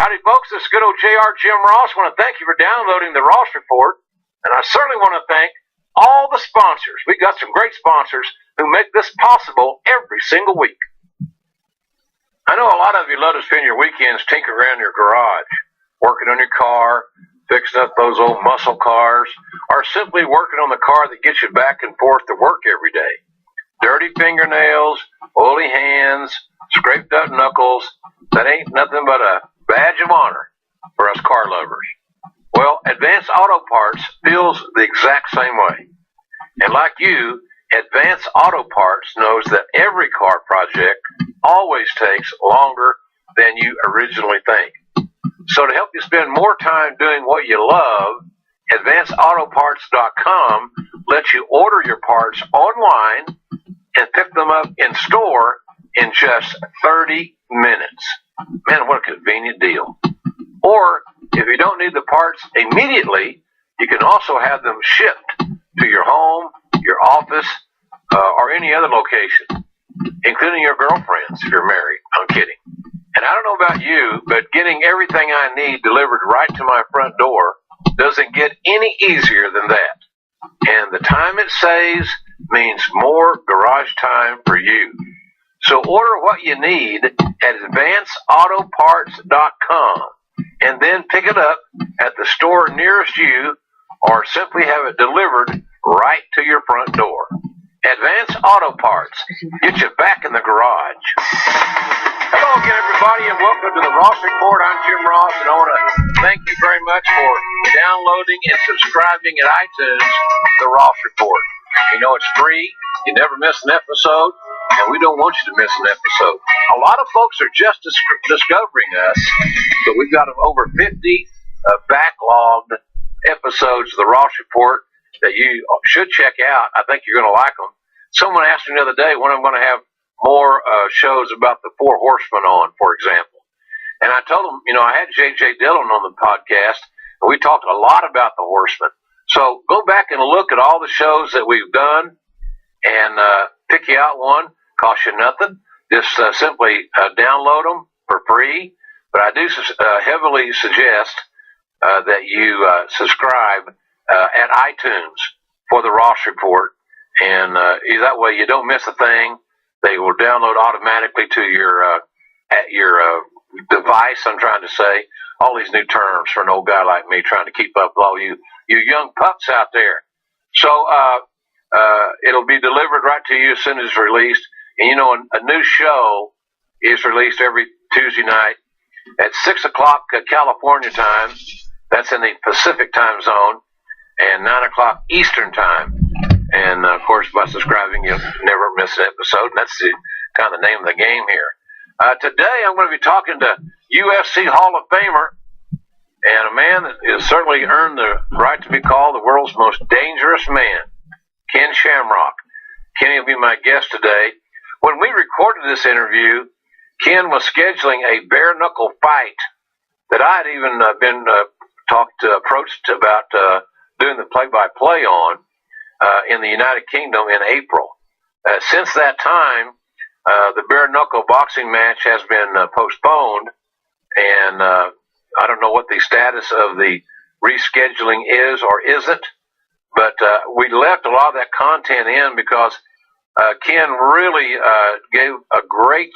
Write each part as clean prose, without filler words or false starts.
Howdy, folks. This is good old JR Jim Ross. I want to thank you for downloading the Ross Report. And I certainly want to thank all the sponsors. We've got some great sponsors who make this possible every single week. I know a lot of you love to spend your weekends tinkering around your garage, working on your car, fixing up those old muscle cars, or simply working on the car that gets you back and forth to work every day. Dirty fingernails, oily hands, scraped up knuckles, that ain't nothing but a badge of honor for us car lovers. Well, Advance Auto Parts feels the exact same way. And like you, Advance Auto Parts knows that every car project always takes longer than you originally think. So to help you spend more time doing what you love, AdvanceAutoParts.com lets you order your parts online and pick them up in store in just 30 minutes. Man, what a convenient deal. Or if you don't need the parts immediately, you can also have them shipped to your home, your office, or any other location, including your girlfriends if you're married. I'm kidding. And I don't know about you, but getting everything I need delivered right to my front door doesn't get any easier than that. And the time it saves means more garage time for you. So order what you need at AdvanceAutoParts.com and then pick it up at the store nearest you or simply have it delivered right to your front door. Advance Auto Parts. Get you back in the garage. Hello again, everybody, and welcome to the Ross Report. I'm Jim Ross, and I want to thank you very much for downloading and subscribing at iTunes, the Ross Report. You know it's free. You never miss an episode, and we don't want you to miss an episode. A lot of folks are just discovering us, but we've got over 50 backlogged episodes of the Ross Report that you should check out. I think you're going to like them. Someone asked me the other day when I'm going to have more shows about the Four Horsemen on, for example. And I told them, I had J.J. Dillon on the podcast, and we talked a lot about the Horsemen. So go back and look at all the shows that we've done and pick you out one. Cost you nothing. Just simply download them for free. But I do heavily suggest that you subscribe at iTunes for the Ross Report. And that way you don't miss a thing. They will download automatically to your at your device, I'm trying to say. All these new terms for an old guy like me trying to keep up with all you young pups out there. So it'll be delivered right to you as soon as it's released. And a new show is released every Tuesday night at 6 o'clock California time. That's in the Pacific time zone, and 9 o'clock Eastern time. And of course, by subscribing, you'll never miss an episode. And that's the kind of the name of the game here. Today, I'm going to be talking to UFC Hall of Famer and a man that has certainly earned the right to be called the world's most dangerous man, Ken Shamrock. Kenny will be my guest today. When we recorded this interview, Ken was scheduling a bare-knuckle fight that I had even been approached about doing the play-by-play on in the United Kingdom in April. Since that time, the bare-knuckle boxing match has been postponed, and I don't know what the status of the rescheduling is or isn't, but we left a lot of that content in because Ken really gave a great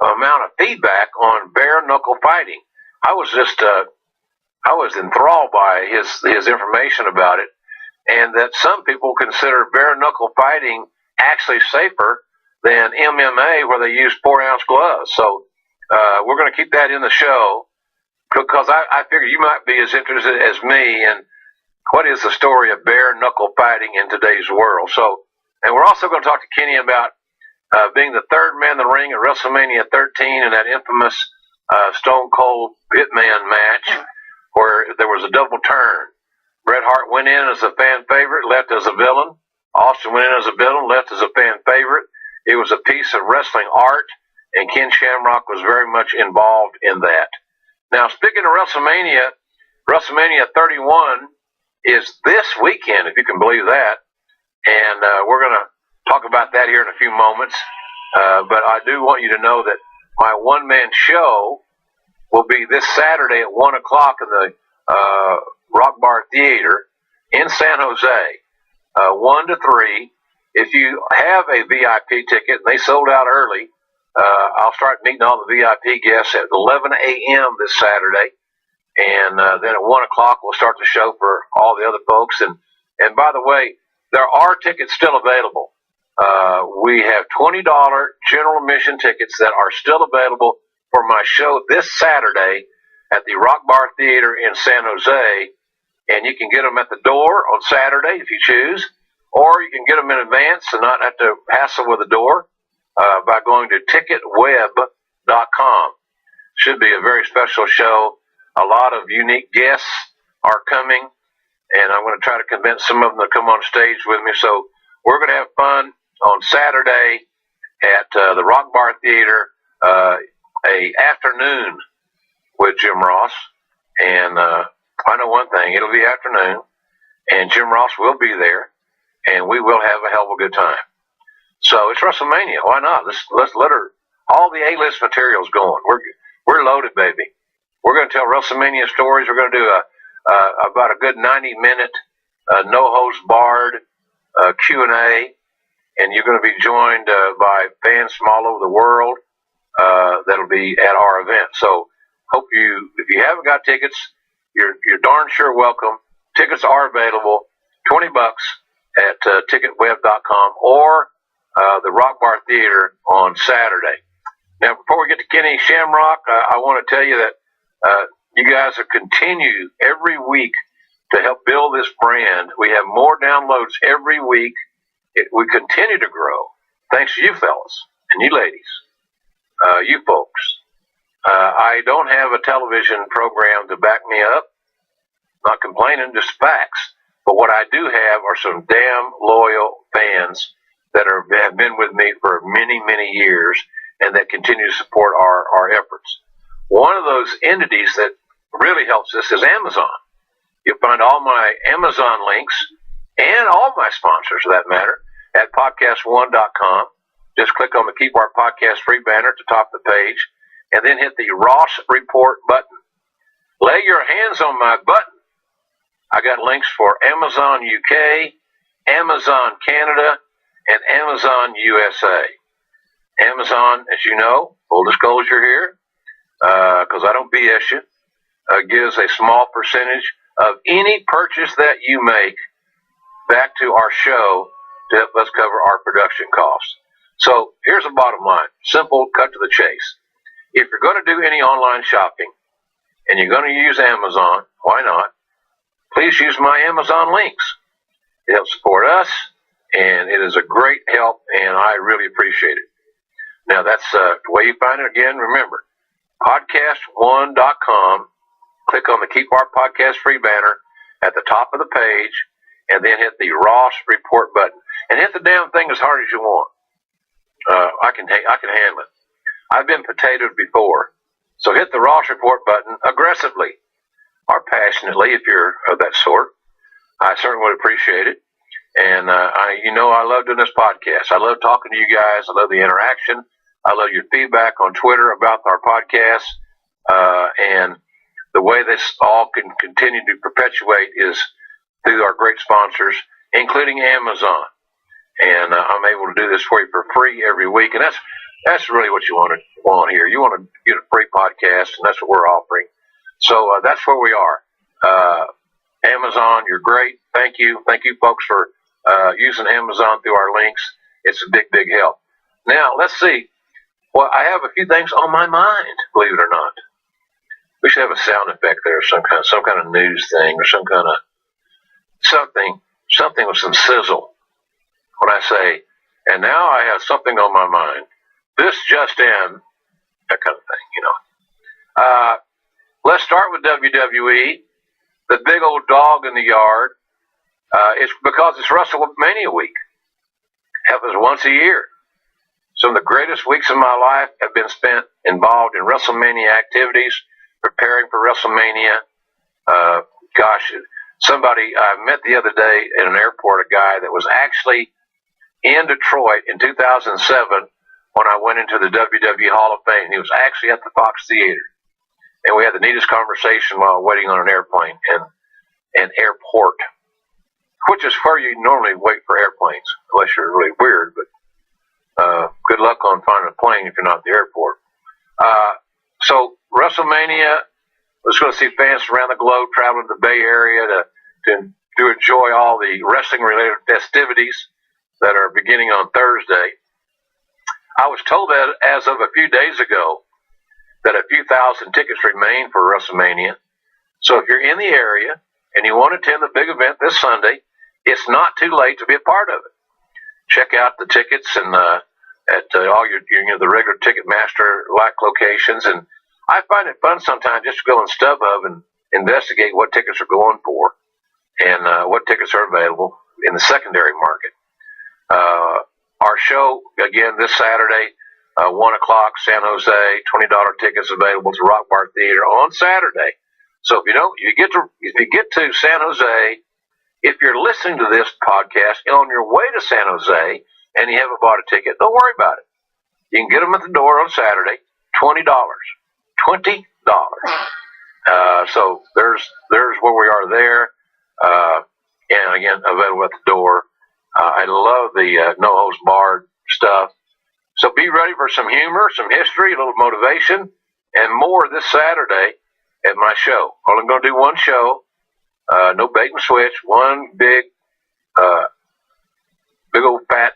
amount of feedback on bare-knuckle fighting. I was enthralled by his information about it, and that some people consider bare-knuckle fighting actually safer than MMA, where they use 4-ounce gloves. So we're going to keep that in the show because I figure you might be as interested as me in what is the story of bare-knuckle fighting in today's world. So, and we're also going to talk to Kenny about being the third man in the ring at WrestleMania 13 in that infamous Stone Cold Hitman match where there was a double turn. Bret Hart went in as a fan favorite, left as a villain. Austin went in as a villain, left as a fan favorite. It was a piece of wrestling art, and Ken Shamrock was very much involved in that. Now, speaking of WrestleMania, WrestleMania 31 is this weekend, if you can believe that. And we're going to talk about that here in a few moments. But I do want you to know that my one-man show will be this Saturday at 1 o'clock in the Rock Bar Theater in San Jose, 1 to 3. If you have a VIP ticket and they sold out early, I'll start meeting all the VIP guests at 11 a.m. this Saturday. And then at 1 o'clock, we'll start the show for all the other folks. And by the way, there are tickets still available. We have $20 general admission tickets that are still available for my show this Saturday at the Rock Bar Theater in San Jose. And you can get them at the door on Saturday if you choose, or you can get them in advance and not have to hassle with the door by going to ticketweb.com. Should be a very special show. A lot of unique guests are coming, and I'm going to try to convince some of them to come on stage with me. So we're going to have fun on Saturday at the Rock Bar Theater, a afternoon with Jim Ross. And I know one thing, it'll be afternoon, and Jim Ross will be there, and we will have a hell of a good time. So it's WrestleMania. Why not? Let's let her, all the A-list material's going. We're loaded, baby. We're going to tell WrestleMania stories. We're going to do about a good 90-minute no-holds-barred Q&A, and you're going to be joined by fans from all over the world that'll be at our event. So hope if you haven't got tickets, you're darn sure welcome. Tickets are available, $20 at ticketweb.com or the Rock Bar Theater on Saturday. Now, before we get to Kenny Shamrock, I want to tell you that you guys have continued every week to help build this brand. We have more downloads every week. We continue to grow, thanks to you fellas and you ladies, you folks. I don't have a television program to back me up. Not complaining, just facts. But what I do have are some damn loyal fans that have been with me for many, many years and that continue to support our efforts. One of those entities that really helps us is Amazon. You'll find all my Amazon links and all my sponsors, for that matter, at podcast1.com. Just click on the Keep Our Podcast Free banner at the top of the page, and then hit the Ross Report button. Lay your hands on my button. I got links for Amazon UK, Amazon Canada, and Amazon USA. Amazon, as you know, full disclosure here, because I don't BS you, gives a small percentage of any purchase that you make back to our show to help us cover our production costs. So here's the bottom line. Simple, cut to the chase. If you're going to do any online shopping and you're going to use Amazon, why not? Please use my Amazon links. It helps support us, and it is a great help, and I really appreciate it. Now, that's the way you find it. Again, remember, podcast1.com. Click on the Keep Our Podcast Free banner at the top of the page, and then hit the Ross Report button. And hit the damn thing as hard as you want. I can handle it. I've been potatoed before. So hit the Ross Report button aggressively or passionately if you're of that sort. I certainly would appreciate it. And I love doing this podcast. I love talking to you guys. I love the interaction. I love your feedback on Twitter about our podcast. And the way this all can continue to perpetuate is through our great sponsors, including Amazon. And I'm able to do this for you for free every week. And that's really what you want here. You want to get a free podcast, and that's what we're offering. So that's where we are. Amazon, you're great. Thank you. Thank you, folks, for using Amazon through our links. It's a big, big help. Now, let's see. Well, I have a few things on my mind, believe it or not. We should have a sound effect there, some kind of news thing, or some kind of something with some sizzle. When I say, and now I have something on my mind. This just in, that kind of thing, Let's start with WWE, the big old dog in the yard. It's because it's WrestleMania week. Happens once a year. Some of the greatest weeks of my life have been spent involved in WrestleMania activities, preparing for WrestleMania. I met the other day in an airport a guy that was actually in Detroit in 2007 when I went into the WWE Hall of Fame. He was actually at the Fox Theater. and we had the neatest conversation while waiting on an airplane and an airport, which is where you normally wait for airplanes, unless you're really weird. But good luck on finding a plane if you're not at the airport. So WrestleMania, let's go see fans around the globe traveling to the Bay Area to enjoy all the wrestling-related festivities that are beginning on Thursday. I was told that as of a few days ago that a few thousand tickets remain for WrestleMania. So if you're in the area and you want to attend the big event this Sunday, it's not too late to be a part of it. Check out the tickets and at all your the regular Ticketmaster-like locations. And I find it fun sometimes just to go on StubHub and investigate what tickets are going for and what tickets are available in the secondary market. Our show, again, this Saturday, 1 o'clock, San Jose, $20 tickets available to Rock Bar Theater on Saturday. So if you get to San Jose, if you're listening to this podcast and on your way to San Jose and you haven't bought a ticket, don't worry about it. You can get them at the door on Saturday, $20. $20. So there's where we are there. And again, available at the door. I love the no holds barred stuff. So be ready for some humor, some history, a little motivation, and more this Saturday at my show. Only going to do one show. No bait and switch. One big old fat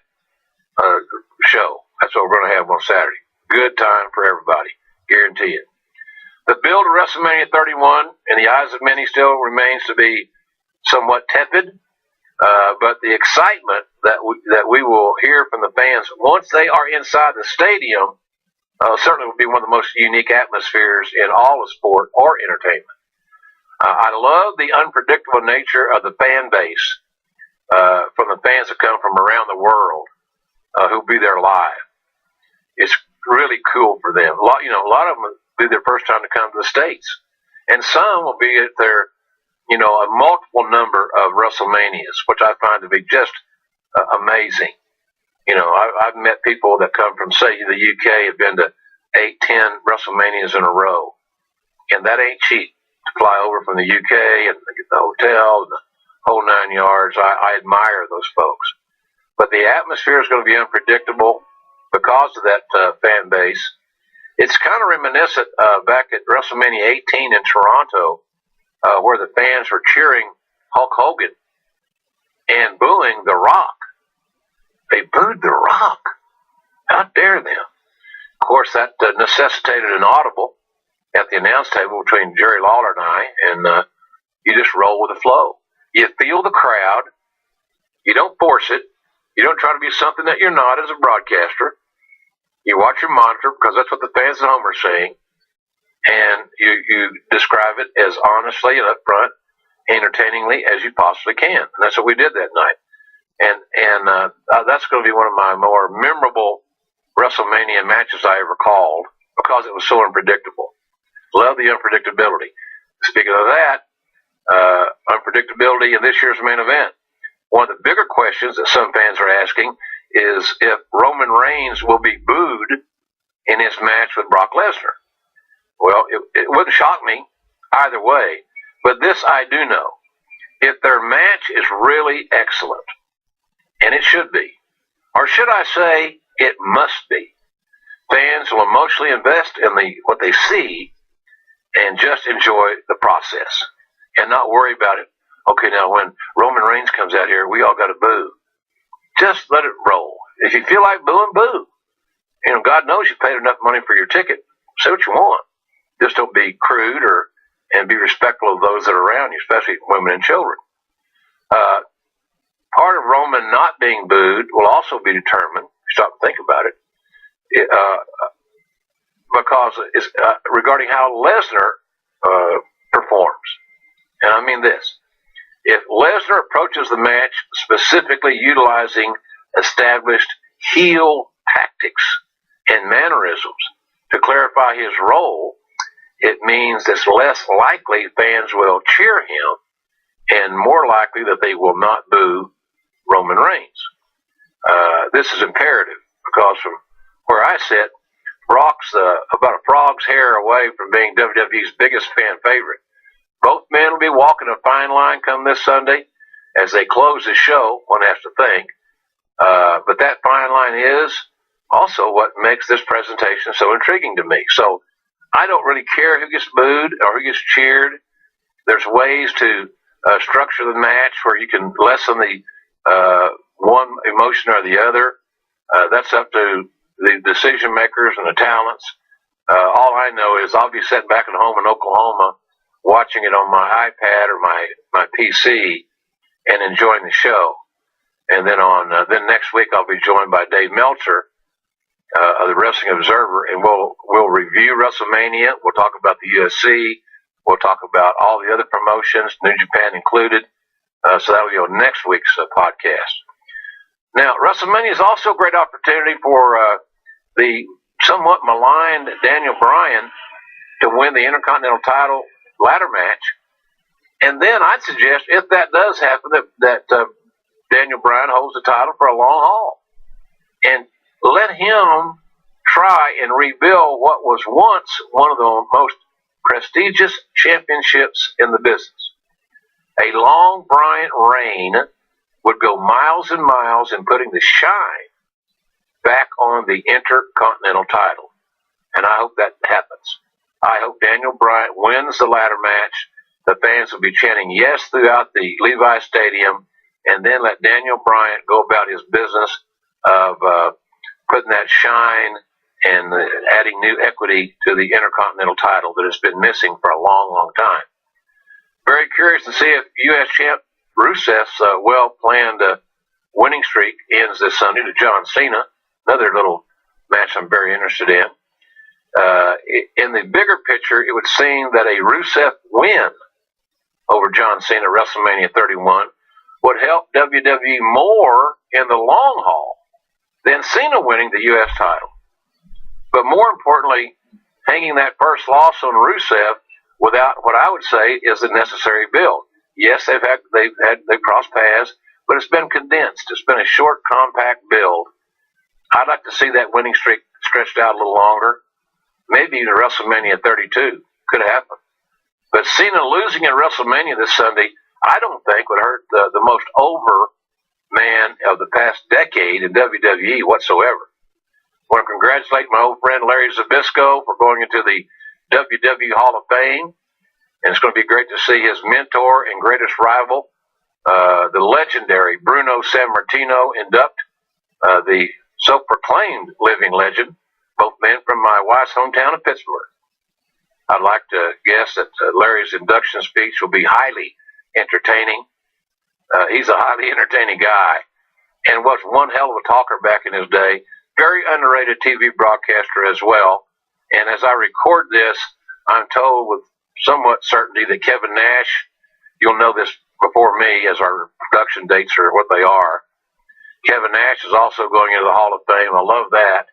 show. That's what we're going to have on Saturday. Good time for everybody. Guarantee it. The build of WrestleMania 31 in the eyes of many still remains to be somewhat tepid. But the excitement that we will hear from the fans once they are inside the stadium certainly will be one of the most unique atmospheres in all of sport or entertainment. I love the unpredictable nature of the fan base from the fans that come from around the world who'll be there live. It's really cool for them. A lot of them will be their first time to come to the States, and some will be at their a multiple number of WrestleManias, which I find to be just amazing. I've met people that come from, say, the UK, have been to 8, 10 WrestleManias in a row, and that ain't cheap to fly over from the UK and get the hotel and the whole 9 yards. I admire those folks, but the atmosphere is going to be unpredictable because of that fan base. It's kind of reminiscent back at WrestleMania 18 in Toronto. Where the fans were cheering Hulk Hogan and booing The Rock. They booed The Rock. How dare them? Of course, that necessitated an audible at the announce table between Jerry Lawler and I, and you just roll with the flow. You feel the crowd. You don't force it. You don't try to be something that you're not as a broadcaster. You watch your monitor because that's what the fans at home are saying. And you describe it as honestly and upfront, entertainingly as you possibly can. And that's what we did that night. And that's going to be one of my more memorable WrestleMania matches I ever called because it was so unpredictable. Love the unpredictability. Speaking of that, unpredictability in this year's main event. One of the bigger questions that some fans are asking is if Roman Reigns will be booed in his match with Brock Lesnar. Well, it wouldn't shock me either way, but this I do know. If their match is really excellent, and it should be, or should I say it must be, fans will emotionally invest in what they see and just enjoy the process and not worry about it. Okay, now when Roman Reigns comes out here, we all got to boo. Just let it roll. If you feel like booing, boo. God knows you paid enough money for your ticket. Say what you want. Just don't be crude and be respectful of those that are around you, especially women and children. Part of Roman not being booed will also be determined, stop and think about it, because it's regarding how Lesnar performs. And I mean this. If Lesnar approaches the match specifically utilizing established heel tactics and mannerisms to clarify his role, it means it's less likely fans will cheer him and more likely that they will not boo Roman Reigns. This is imperative because from where I sit, about a frog's hair away from being WWE's biggest fan favorite. Both men will be walking a fine line come this Sunday as they close the show, one has to think. But that fine line is also what makes this presentation so intriguing to me. So I don't really care who gets booed or who gets cheered. There's ways to structure the match where you can lessen the one emotion or the other. That's up to the decision makers and the talents. All I know is I'll be sitting back at home in Oklahoma watching it on my iPad or my PC and enjoying the show. And then then next week I'll be joined by Dave Meltzer of the Wrestling Observer, and we'll review WrestleMania. We'll talk about the UFC. We'll talk about all the other promotions, New Japan included. So that will be on next week's podcast. Now, WrestleMania is also a great opportunity for the somewhat maligned Daniel Bryan to win the Intercontinental title ladder match. And then I'd suggest, if that does happen, that Daniel Bryan holds the title for a long haul. And let him try and rebuild what was once one of the most prestigious championships in the business. A long Bryant reign would go miles and miles in putting the shine back on the Intercontinental title. And I hope that happens. I hope Daniel Bryan wins the ladder match. The fans will be chanting yes throughout the Levi Stadium, and then let Daniel Bryan go about his business of putting that shine and adding new equity to the Intercontinental title that has been missing for a long, long time. Very curious to see if U.S. champ Rusev's well-planned winning streak ends this Sunday to John Cena. Another little match I'm very interested in. In the bigger picture, it would seem that a Rusev win over John Cena at WrestleMania 31 would help WWE more in the long haul than Cena winning the U.S. title. But more importantly, hanging that first loss on Rusev without what I would say is the necessary build. Yes, they've crossed paths, but it's been condensed. It's been a short, compact build. I'd like to see that winning streak stretched out a little longer. Maybe even WrestleMania 32 could happen. But Cena losing at WrestleMania this Sunday, I don't think would hurt the most over man of the past decade in WWE whatsoever. I want to congratulate my old friend Larry Zbyszko for going into the WWE Hall of Fame. And it's going to be great to see his mentor and greatest rival, the legendary Bruno Sammartino, induct the self-proclaimed living legend, both men from my wife's hometown of Pittsburgh. I'd like to guess that Larry's induction speech will be highly entertaining. He's a highly entertaining guy and was one hell of a talker back in his day. Very underrated TV broadcaster as well. And as I record this, I'm told with somewhat certainty that Kevin Nash, you'll know this before me as our production dates are what they are. Kevin Nash is also going into the Hall of Fame. I love that.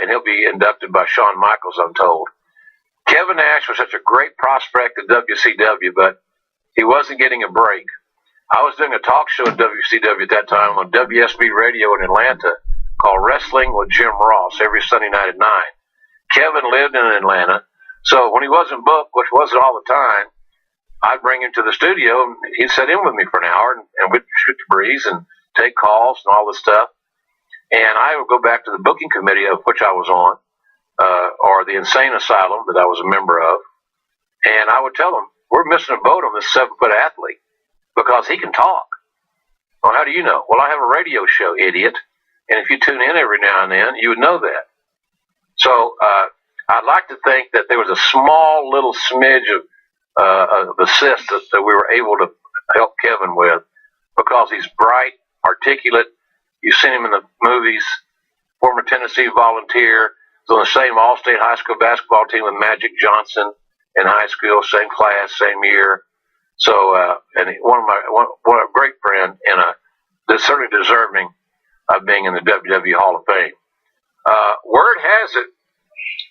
And he'll be inducted by Shawn Michaels, I'm told. Kevin Nash was such a great prospect at WCW, but he wasn't getting a break. I was doing a talk show at WCW at that time on WSB Radio in Atlanta called Wrestling with Jim Ross every Sunday night at 9. Kevin lived in Atlanta, so when he wasn't booked, which wasn't all the time, I'd bring him to the studio, and he'd sit in with me for an hour, and we'd shoot the breeze and take calls and all this stuff. And I would go back to the booking committee of which I was on, or the insane asylum that I was a member of, and I would tell them, we're missing a boat on this 7-foot athlete because he can talk. Well, how do you know? Well, I have a radio show, idiot, and if you tune in every now and then, you would know that. So I'd like to think that there was a small little smidge of assist that we were able to help Kevin with because he's bright, articulate. You've seen him in the movies, former Tennessee Volunteer, was on the same All-State high school basketball team with Magic Johnson in high school, same class, same year. So, and one a great friend and certainly deserving of being in the WWE Hall of Fame. Word has it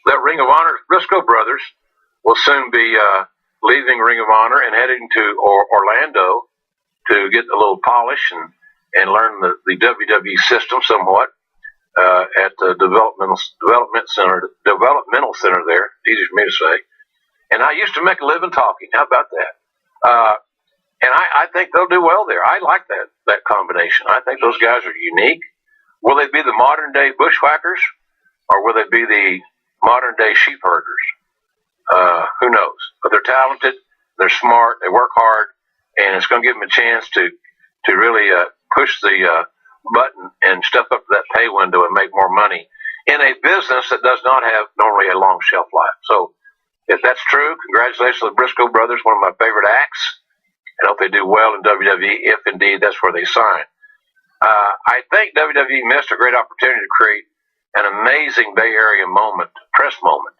that Ring of Honor's Briscoe brothers will soon be leaving Ring of Honor and heading to Orlando to get a little polish and learn the WWE system somewhat. at the developmental center there. Easy for me to say. And I used to make a living talking. How about that? And I think they'll do well there. I like that combination. I think those guys are unique. Will they be the modern day bushwhackers, or will they be the modern day sheep herders? Who knows? But they're talented, they're smart, they work hard, and it's going to give them a chance to really push the button and step up to that pay window and make more money in a business that does not have normally a long shelf life. So if that's true, congratulations to the Briscoe brothers, one of my favorite acts. I hope they do well in WWE if indeed that's where they sign. I think WWE missed a great opportunity to create an amazing Bay Area moment, press moment,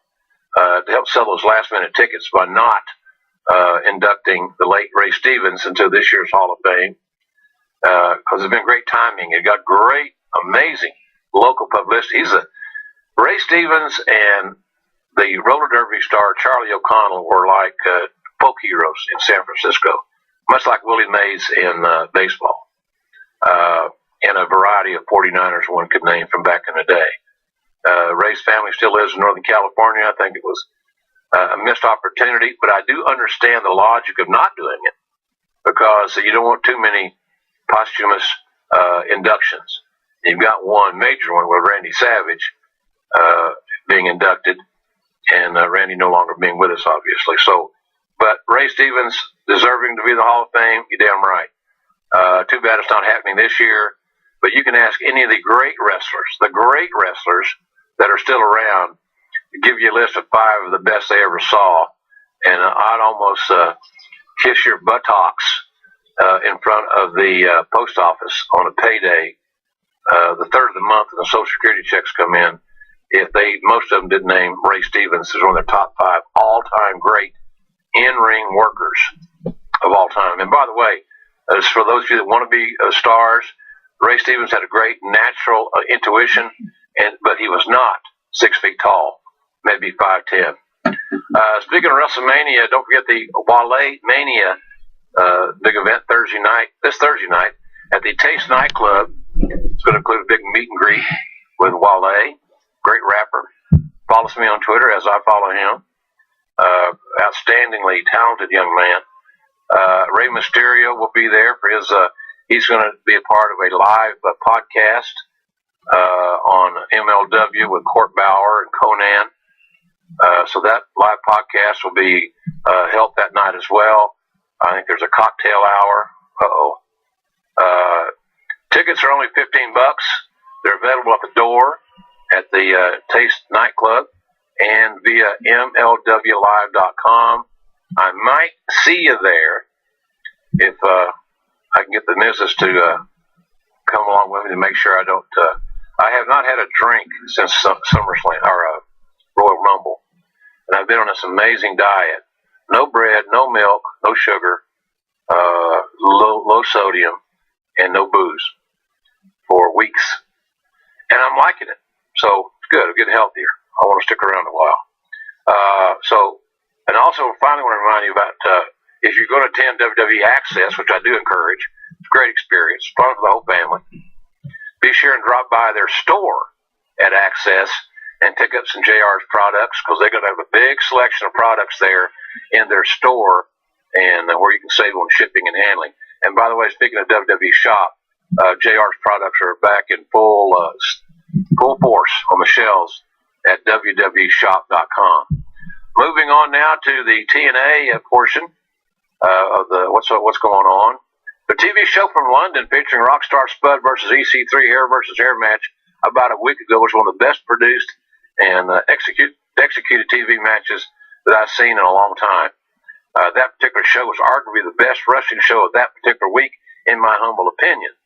to help sell those last-minute tickets by not inducting the late Ray Stevens into this year's Hall of Fame, because it's been great timing. It got great, amazing local publicity. Ray Stevens and the roller derby star Charlie O'Connell were like folk heroes in San Francisco, much like Willie Mays in baseball, and a variety of 49ers one could name from back in the day. Ray's family still lives in Northern California. I think it was a missed opportunity, but I do understand the logic of not doing it, because you don't want too many posthumous inductions. You've got one major one with Randy Savage being inducted, and Randy no longer being with us, obviously. So, but Ray Stevens deserving to be in the Hall of Fame. You're damn right. Too bad it's not happening this year. But you can ask any of the great wrestlers that are still around, to give you a list of 5 of the best they ever saw, and I'd almost kiss your buttocks in front of the post office on a payday, the 3rd of the month, and the Social Security checks come in, if most of them didn't name Ray Stevens as one of their top 5 all-time great in-ring workers of all time. And by the way, as for those of you that want to be stars, Ray Stevens had a great natural intuition, but he was not 6 feet tall, maybe 5'10". Speaking of WrestleMania, don't forget the Wale Mania big event this Thursday night at the Taste nightclub. It's going to include a big meet and greet with Wale, great rapper. Follows me on Twitter as I follow him. Outstandingly talented young man. Rey Mysterio will be there for his. He's going to be a part of a live podcast on MLW with Court Bauer and Conan. So that live podcast will be held that night as well. I think there's a cocktail hour. Tickets are only $15. They're available at the door at the Taste nightclub and via MLWlive.com. I might see you there if I can get the missus to come along with me to make sure I don't. I have not had a drink since SummerSlam or Royal Rumble, and I've been on this amazing diet: no bread, no milk, no sugar, low sodium, and no booze for weeks, and I'm liking it. So it's good. I'm getting healthier. I want to stick around a while. And also, finally, want to remind you about if you're going to attend WWE Access, which I do encourage, it's a great experience, fun for the whole family. Be sure and drop by their store at Access and pick up some JR's products, because they're going to have a big selection of products there in their store, and where you can save on shipping and handling. And by the way, speaking of WWE Shop, JR's products are back in full force on the shelves at www.shop.com. Moving on now to the TNA portion of the what's going on. The TV show from London featuring Rockstar Spud versus EC3 hair versus hair match about a week ago was one of the best produced and executed TV matches that I've seen in a long time. That particular show was arguably the best wrestling show of that particular week, in my humble opinion.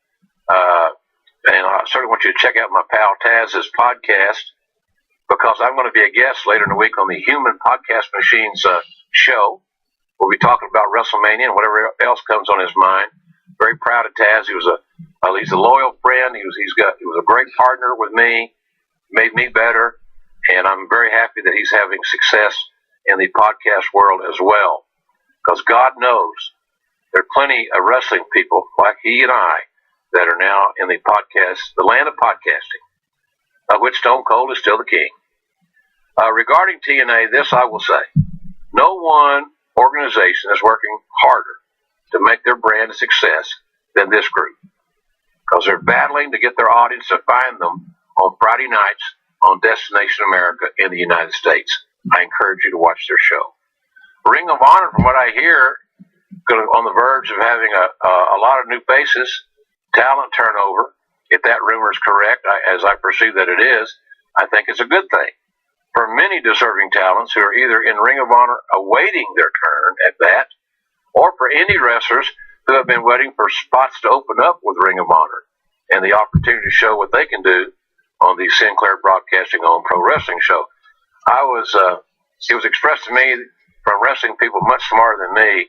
And I certainly want you to check out my pal Taz's podcast, because I'm going to be a guest later in the week on the Human Podcast Machines show. We'll be talking about WrestleMania and whatever else comes on his mind. Very proud of Taz. He's a loyal friend. He was a great partner with me, made me better, and I'm very happy that he's having success in the podcast world as well. Because God knows there are plenty of wrestling people like he and I that are now in the land of podcasting. of which Stone Cold is still the king. Regarding TNA, this I will say. No one organization is working harder to make their brand a success than this group, because they're battling to get their audience to find them on Friday nights on Destination America in the United States. I encourage you to watch their show. Ring of Honor, from what I hear, on the verge of having a lot of new faces, talent turnover. If that rumor is correct, as I perceive that it is, I think it's a good thing for many deserving talents who are either in Ring of Honor awaiting their turn at that, or for indie wrestlers who have been waiting for spots to open up with Ring of Honor and the opportunity to show what they can do on the Sinclair Broadcasting owned pro wrestling show. It was expressed to me from wrestling people much smarter than me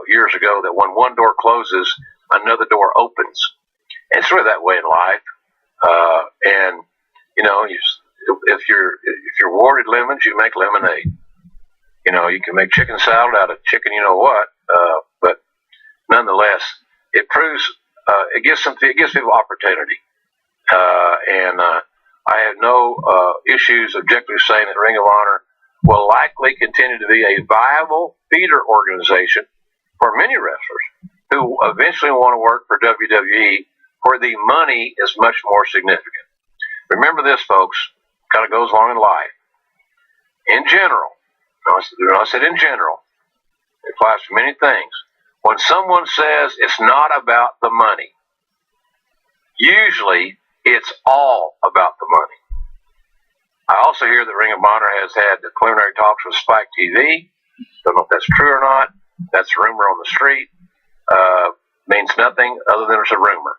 years ago that when one door closes, another door opens. And it's really that way in life. And you know, if you're warded lemons, you make lemonade. You know, you can make chicken salad out of chicken, you know what? But nonetheless, it proves it gives people opportunity. And I have no issues objectively saying that Ring of Honor will likely continue to be a viable feeder organization for many wrestlers who eventually want to work for WWE, where the money is much more significant. Remember this, folks, kind of goes along in life. In general, I said in general, it applies to many things. When someone says it's not about the money, usually it's all about the money. I also hear that Ring of Honor has had the preliminary talks with Spike TV. Don't know if that's true or not. That's a rumor on the street. Means nothing other than it's a rumor.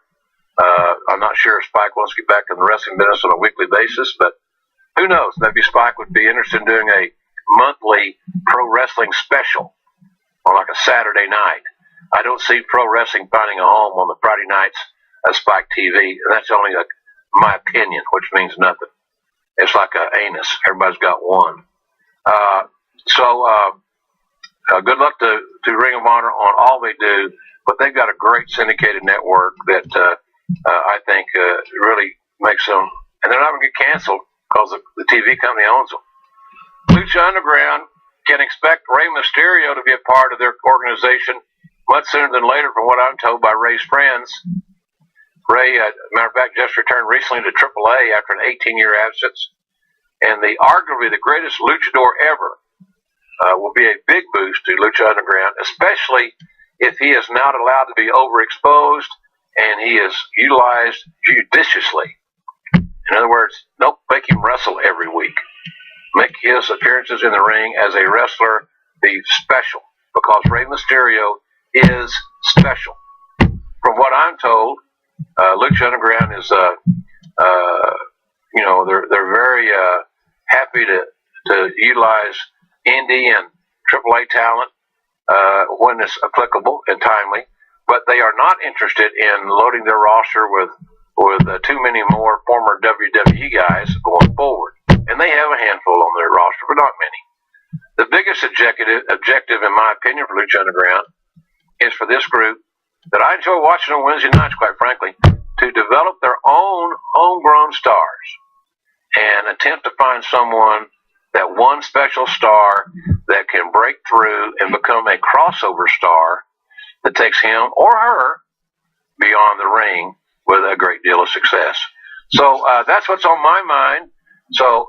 I'm not sure if Spike wants to get back in the wrestling business on a weekly basis, but who knows? Maybe Spike would be interested in doing a monthly pro wrestling special on like a Saturday night. I don't see pro wrestling finding a home on the Friday nights of Spike TV, and that's only my opinion, which means nothing. It's like an anus. Everybody's got one. Good luck to Ring of Honor on all they do, but they've got a great syndicated network that I think really makes them, and they're not going to get canceled because the TV company owns them. Lucha Underground can expect Rey Mysterio to be a part of their organization much sooner than later, from what I'm told by Rey's friends. Rey, matter of fact, just returned recently to AAA after an 18-year absence. And arguably the greatest luchador ever will be a big boost to Lucha Underground, especially if he is not allowed to be overexposed and he is utilized judiciously. In other words, don't make him wrestle every week. Make his appearances in the ring as a wrestler be special, because Rey Mysterio is special. From what I'm told, Lucha Underground is, they're very happy to utilize indie and AAA talent when it's applicable and timely, but they are not interested in loading their roster with too many more former WWE guys going forward. And they have a handful on their roster, but not many. The biggest objective, in my opinion, for Lucha Underground is for this group that I enjoy watching on Wednesday nights, quite frankly, to develop their own homegrown stars and attempt to find that one special star that can break through and become a crossover star that takes him or her beyond the ring with a great deal of success. So that's what's on my mind. So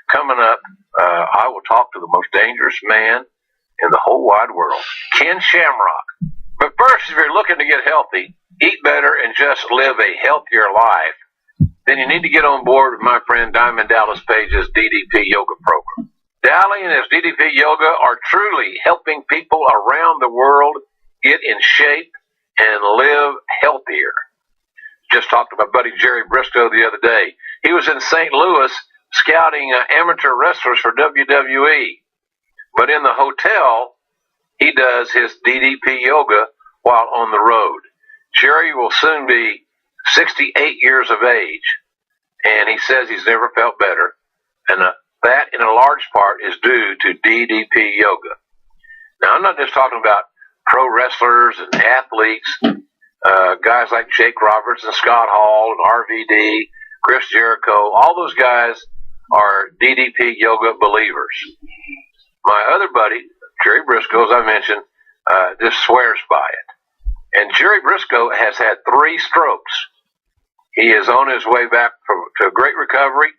coming up, I will talk to the most dangerous man in the whole wide world, Ken Shamrock. But first, if you're looking to get healthy, eat better, and just live a healthier life, then you need to get on board with my friend Diamond Dallas Page's DDP Yoga program. Dally and his DDP Yoga are truly helping people around the world get in shape and live healthier. Just talked to my buddy Jerry Briscoe the other day. He was in St. Louis scouting amateur wrestlers for WWE. But in the hotel, he does his DDP Yoga while on the road. Jerry will soon be 68 years of age, and he says he's never felt better. And that, in a large part, is due to DDP Yoga. Now, I'm not just talking about pro wrestlers and athletes, guys like Jake Roberts and Scott Hall and RVD. Chris Jericho, all those guys are DDP yoga believers. My other buddy, Jerry Briscoe, as I mentioned, just swears by it. And Jerry Briscoe has had 3 strokes. He is on his way back to a great recovery,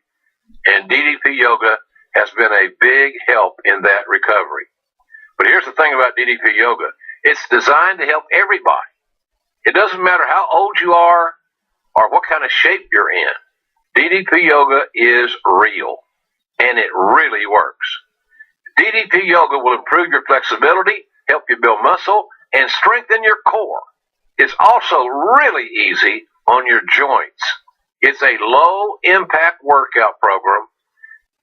and DDP yoga has been a big help in that recovery. But here's the thing about DDP yoga. It's designed to help everybody. It doesn't matter how old you are or what kind of shape you're in. DDP yoga is real, and it really works. DDP yoga will improve your flexibility, help you build muscle, and strengthen your core. It's also really easy on your joints. It's a low-impact workout program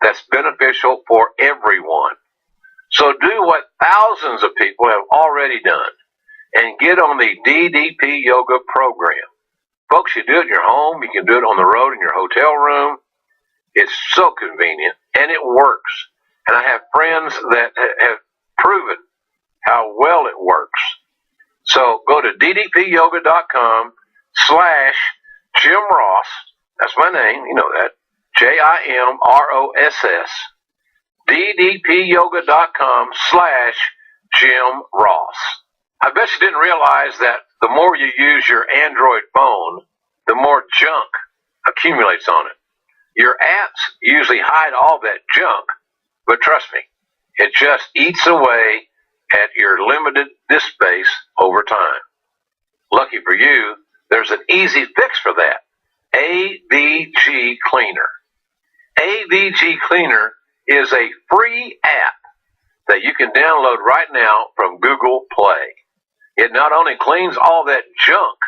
that's beneficial for everyone. So do what thousands of people have already done and get on the DDP yoga program. Folks, you do it in your home. You can do it on the road in your hotel room. It's so convenient, and it works. And I have friends that have proven how well it works. So go to ddpyoga.com/Jim Ross. That's my name. You know that. JIMROSS. ddpyoga.com/Jim Ross. I bet you didn't realize that the more you use your Android phone, the more junk accumulates on it. Your apps usually hide all that junk, but trust me, it just eats away at your limited disk space over time. Lucky for you, there's an easy fix for that. AVG Cleaner. AVG Cleaner is a free app that you can download right now from Google Play. It not only cleans all that junk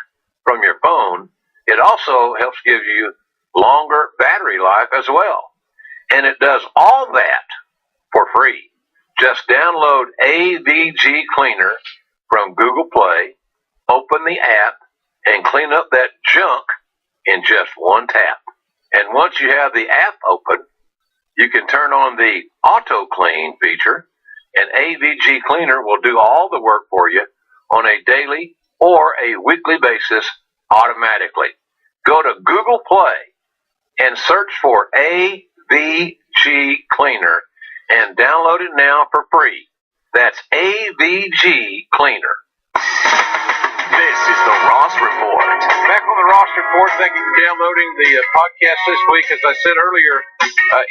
from your phone, it also helps give you longer battery life as well. And it does all that for free. Just download AVG Cleaner from Google Play, open the app, and clean up that junk in just one tap. And once you have the app open, you can turn on the auto clean feature, and AVG Cleaner will do all the work for you on a daily or a weekly basis automatically. Go to Google Play and search for AVG Cleaner and download it now for free. That's AVG Cleaner. This is the Ross Report. Back on the Ross Report, thank you for downloading the podcast this week. As I said earlier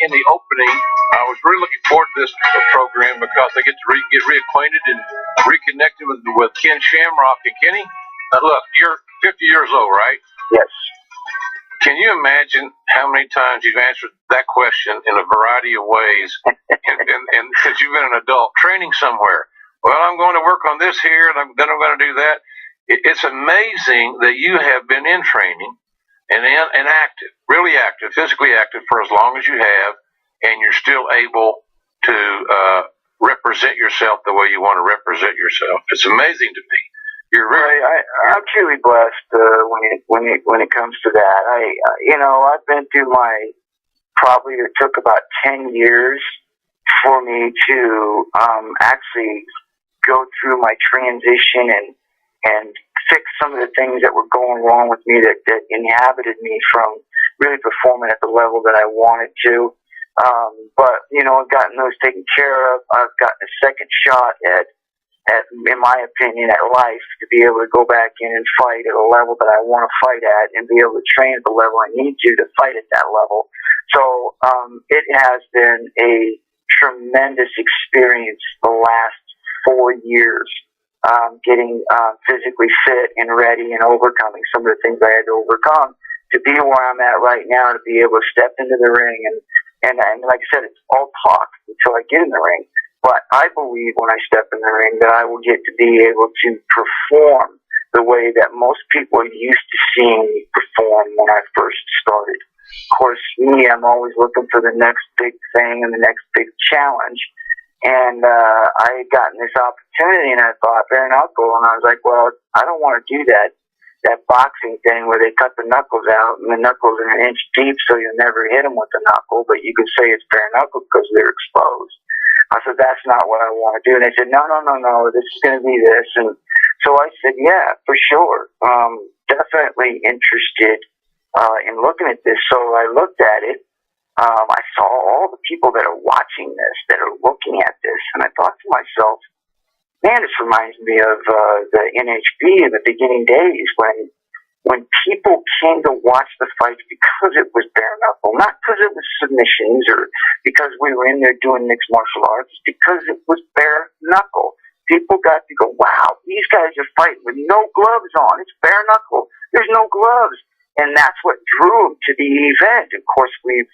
in the opening, I was really looking forward to this program because I get to get reacquainted and reconnected with Ken Shamrock. And Kenny, look, you're 50 years old, right? Yes. Can you imagine how many times you've answered that question in a variety of ways? and because you've been an adult training somewhere. Well, I'm going to work on this here, and then I'm going to do that. It's amazing that you have been in training and active, really active, physically active for as long as you have, and you're still able to represent yourself the way you want to represent yourself. It's amazing to me. You're really. I'm truly blessed when it comes to that. I've been through probably it took about 10 years for me to actually go through my transition and fix some of the things that were going wrong with me that inhibited me from really performing at the level that I wanted to. But I've gotten those taken care of. I've gotten a second shot at, in my opinion, at life to be able to go back in and fight at a level that I want to fight at and be able to train at the level I need to fight at that level. So it has been a tremendous experience the last 4 years, getting physically fit and ready and overcoming some of the things I had to overcome to be where I'm at right now, to be able to step into the ring. And like I said, it's all talk until I get in the ring. But I believe when I step in the ring that I will get to be able to perform the way that most people are used to seeing me perform when I first started. Of course, me, I'm always looking for the next big thing and the next big challenge. And I had gotten this opportunity, and I thought, bare knuckle, and I was like, well, I don't want to do that boxing thing where they cut the knuckles out, and the knuckles are an inch deep, so you'll never hit them with the knuckle, but you can say it's bare knuckle because they're exposed. I said, that's not what I want to do. And they said, no, this is going to be this. And so I said, yeah, for sure. Definitely interested in looking at this. So I looked at it. I saw all the people that are watching this, that are looking at this, and I thought to myself, man, this reminds me of the NHB in the beginning days when people came to watch the fights because it was bare knuckle, not because it was submissions or because we were in there doing mixed martial arts, because it was bare knuckle. People got to go, wow, these guys are fighting with no gloves on. It's bare knuckle. There's no gloves. And that's what drew them to the event. Of course, we've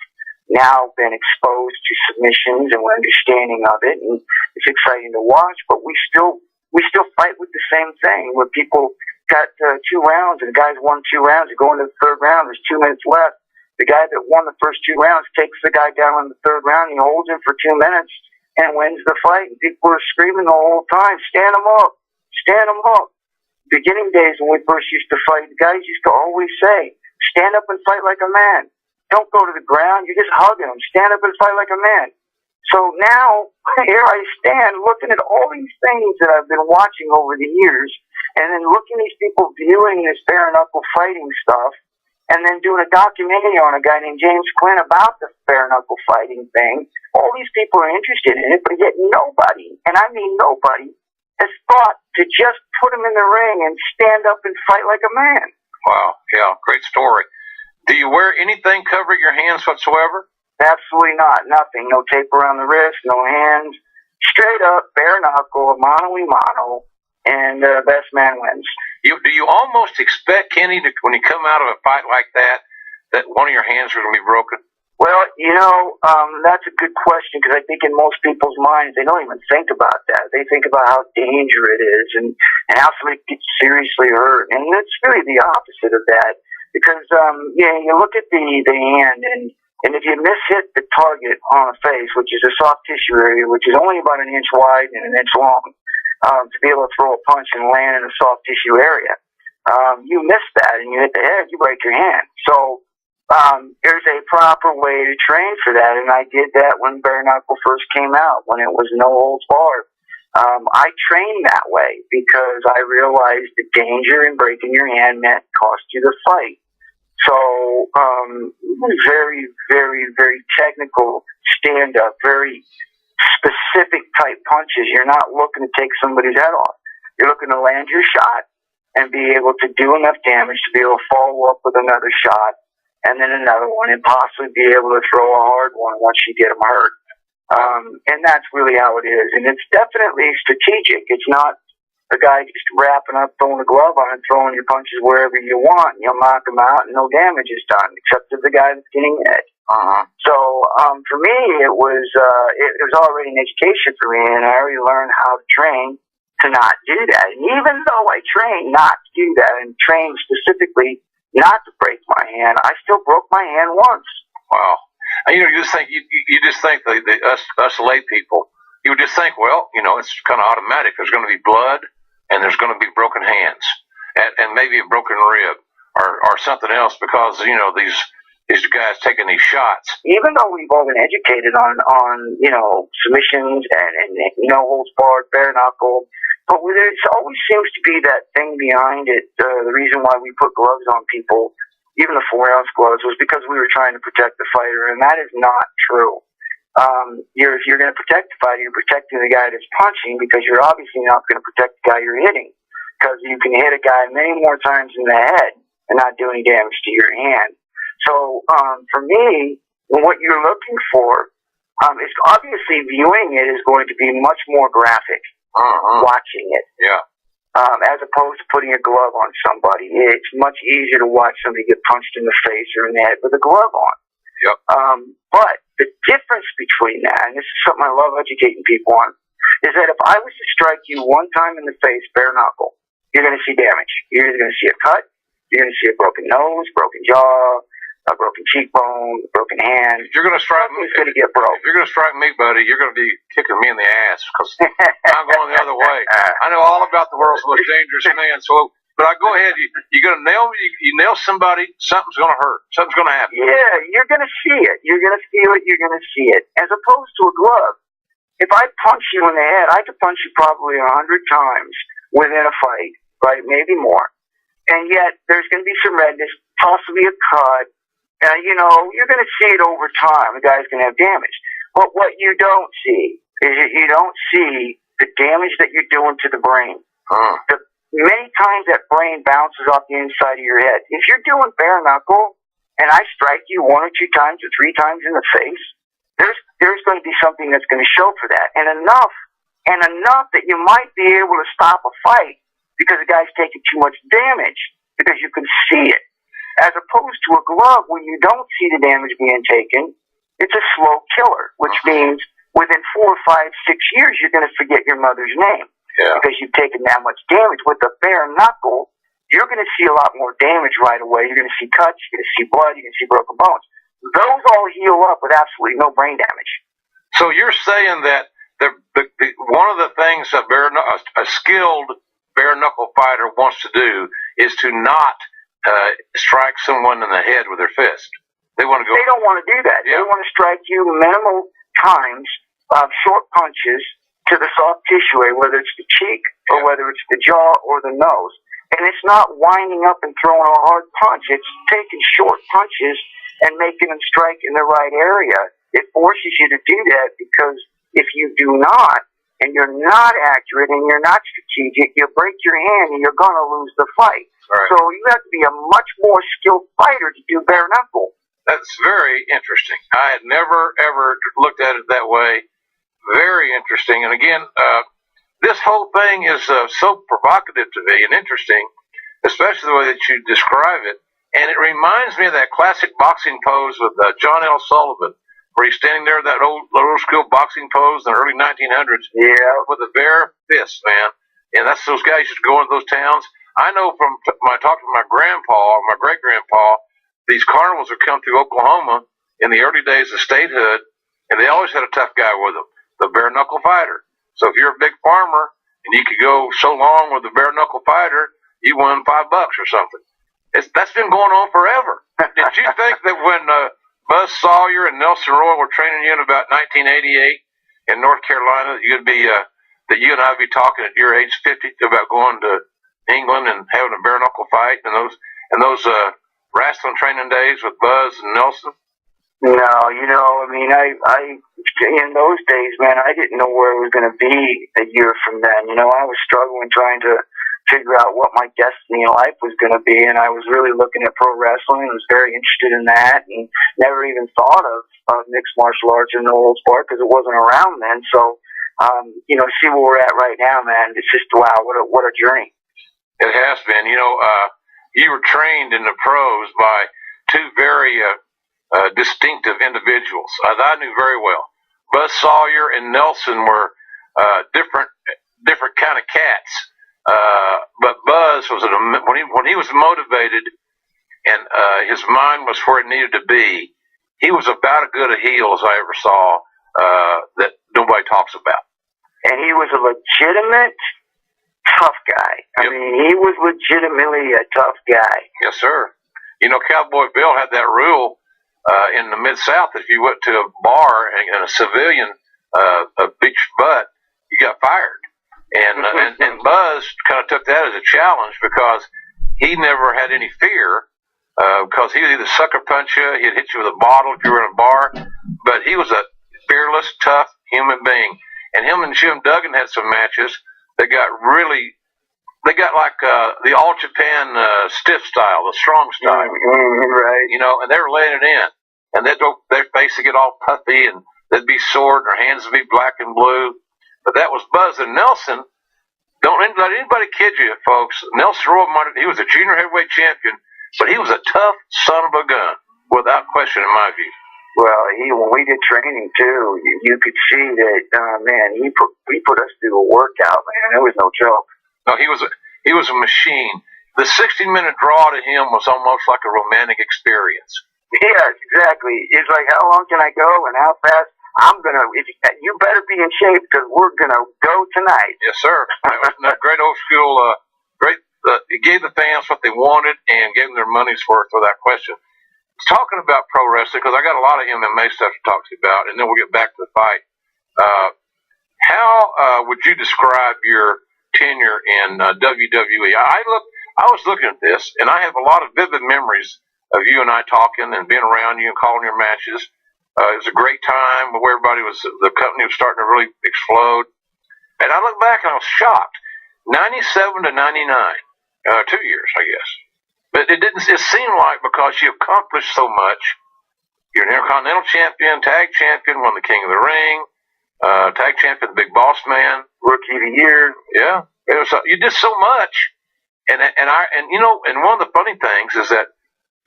now been exposed to submissions and we're understanding of it, and it's exciting to watch, but we still fight with the same thing, where people got 2 rounds and the guys won 2 rounds. You go into the 3rd round, there's 2 minutes left. The guy that won the first 2 rounds takes the guy down in the 3rd round, he holds him for 2 minutes and wins the fight. And people were screaming the whole time, stand him up, stand him up. Beginning days when we first used to fight, the guys used to always say, stand up and fight like a man. Don't go to the ground, you just hug him. Stand up and fight like a man. So now, here I stand looking at all these things that I've been watching over the years, and then looking at these people viewing this bare knuckle fighting stuff, and then doing a documentary on a guy named James Quinn about the bare knuckle fighting thing. All these people are interested in it, but yet nobody, and I mean nobody, has thought to just put him in the ring and stand up and fight like a man. Wow, yeah, great story. Do you wear anything covering your hands whatsoever? Absolutely not. Nothing. No tape around the wrist, no hands. Straight up, bare knuckle, mano a mano, and best man wins. Do you almost expect, Kenny, when you come out of a fight like that one of your hands are going to be broken? Well, that's a good question, because I think in most people's minds, they don't even think about that. They think about how dangerous it is and how somebody gets seriously hurt. And it's really the opposite of that. Because, you look at the hand, and if you miss-hit the target on the face, which is a soft tissue area, which is only about 1 inch wide and 1 inch long, to be able to throw a punch and land in a soft tissue area, you miss that and you hit the head, you break your hand. So, there's a proper way to train for that, and I did that when bare knuckle first came out, when it was no holds barred. I trained that way because I realized the danger in breaking your hand meant cost you the fight. So, very, very, very technical stand-up, very specific type punches. You're not looking to take somebody's head off. You're looking to land your shot and be able to do enough damage to be able to follow up with another shot and then another one and possibly be able to throw a hard one once you get them hurt. And that's really how it is. And it's definitely strategic. It's not a guy just wrapping up, throwing a glove on and throwing your punches wherever you want. You'll knock them out and no damage is done, except to the guy that's getting hit. So, for me, it was already an education for me, and I already learned how to train to not do that. And even though I trained not to do that and trained specifically not to break my hand, I still broke my hand once. Wow. And, you just think us lay people, you would just think, well, it's kind of automatic. There's going to be blood and there's going to be broken hands and maybe a broken rib or something else because these guys taking these shots. Even though we've all been educated on submissions and no holds barred, bare knuckle, but there always seems to be that thing behind it. The reason why we put gloves on people, even the 4-ounce gloves, was because we were trying to protect the fighter, and that is not true. If you're going to protect the fighter, you're protecting the guy that's punching, because you're obviously not going to protect the guy you're hitting, because you can hit a guy many more times in the head and not do any damage to your hand. So, for me, what you're looking for is obviously viewing it is going to be much more graphic. Watching it, as opposed to putting a glove on somebody. It's much easier to watch somebody get punched in the face or in the head with a glove on. But the difference between that, and this is something I love educating people on, is that if I was to strike you one time in the face, bare knuckle, you're going to see damage. You're either going to see a cut, you're going to see a broken nose, broken jaw, a broken cheekbone, a broken hand. If you're going to strike me, going to get broke. If you're going to strike me, buddy, you're going to be kicking me in the ass because I'm going the other way. I know all about the world's most dangerous man. So, but I go ahead. You're going to nail me. You nail somebody. Something's going to hurt. Something's going to happen. Yeah, you're going to see it. You're going to feel it. You're going to see it. As opposed to a glove. If I punch you in the head, I could punch you probably 100 times within a fight, right? Maybe more. And yet, there's going to be some redness possibly a cut. You know, you're going to see it over time. The guy's going to have damage. But what you don't see is you don't see the damage that you're doing to the brain. Many times that brain bounces off the inside of your head. If you're doing bare knuckle and I strike you 1 or 2 times or 3 times in the face, there's going to be something that's going to show for that. And enough that you might be able to stop a fight because the guy's taking too much damage because you can see it. As opposed to a glove where you don't see the damage being taken, it's a slow killer, which means within 4, 5, 6 years, you're going to forget your mother's name because you've taken that much damage. With the bare knuckle, you're going to see a lot more damage right away. You're going to see cuts, you're going to see blood, you're going to see broken bones. Those all heal up with absolutely no brain damage. So you're saying that one of the things a skilled bare knuckle fighter wants to do is to not strike someone in the head with their fist. They want to go. They don't want to do that. They want to strike you minimal times, short punches to the soft tissue area, whether it's the cheek or whether it's the jaw or the nose. And it's not winding up and throwing a hard punch. It's taking short punches and making them strike in the right area. It forces you to do that because if you do not, and you're not accurate and you're not strategic, you'll break your hand and you're going to lose the fight. Right. So you have to be a much more skilled fighter to do bare knuckle. That's very interesting. I had never, ever looked at it that way. Very interesting. And again, this whole thing is so provocative to me and interesting, especially the way that you describe it. And it reminds me of that classic boxing pose with John L. Sullivan, where he's standing there, that old school boxing pose in the early 1900s, with a bare fist, man. And that's those guys used to go into those towns. I know from my talking to my grandpa, or my great-grandpa, these carnivals would come through Oklahoma in the early days of statehood, and they always had a tough guy with them, the bare-knuckle fighter. So if you're a big farmer and you could go so long with the bare-knuckle fighter, you won $5 or something. That's been going on forever. Did you think that when Buzz Sawyer and Nelson Roy were training you in about 1988 in North Carolina, that you and I would be talking at your age 50 about going to England and having a bare knuckle fight and those wrestling training days with Buzz and Nelson? No, you know, I mean, I in those days, man, I didn't know where it was going to be a year from then. You know, I was struggling trying to figure out what my destiny in life was going to be, and I was really looking at pro wrestling and was very interested in that, and never even thought of mixed martial arts in no holds barred because it wasn't around then. So, you know, see where we're at right now, man. It's just, wow, what a journey. It has been. You know, you were trained in the pros by two very distinctive individuals that I knew very well. Buzz Sawyer and Nelson were different kind of cats. But Buzz was when he was motivated and his mind was where it needed to be, he was about as good a heel as I ever saw that nobody talks about. And he was a legitimate tough guy. I mean, he was legitimately a tough guy. Yes, sir. You know, Cowboy Bill had that rule in the Mid-South that if you went to a bar and a civilian beat your butt, you got fired. And Buzz kind of took that as a challenge because he never had any fear because he would either sucker punch you, he'd hit you with a bottle if you were in a bar, but he was a fearless, tough human being. And him and Jim Duggan had some matches that got like the All Japan stiff style, the strong style. Right. You know, and they were laying it in. And their face would get all puffy and they'd be sore and their hands would be black and blue. But that was Buzz. And Nelson, don't let anybody kid you, folks. Nelson Roy, he was a junior heavyweight champion, but he was a tough son of a gun, without question, in my view. Well, when we did training too, you could see that, man, he put us through a workout, man. It was no joke. No, he was a machine. The 60-minute draw to him was almost like a romantic experience. Yes, exactly. It's like, how long can I go and how fast? You better be in shape because we're going to go tonight. Yes, sir. That was great old school, it gave the fans what they wanted and gave them their money's worth without question. Talking about pro wrestling, because I got a lot of MMA stuff to talk to you about, and then we'll get back to the fight. How would you describe your tenure in WWE? I was looking at this, and I have a lot of vivid memories of you and I talking and being around you and calling your matches. It was a great time where the company was starting to really explode. And I look back and I was shocked. 97 to 99, 2 years, I guess. But it seemed like because you accomplished so much, you're an Intercontinental Champion, Tag Champion, won the King of the Ring, Tag Champion, the Big Boss Man, Rookie of the Year. Yeah. You did so much. And one of the funny things is that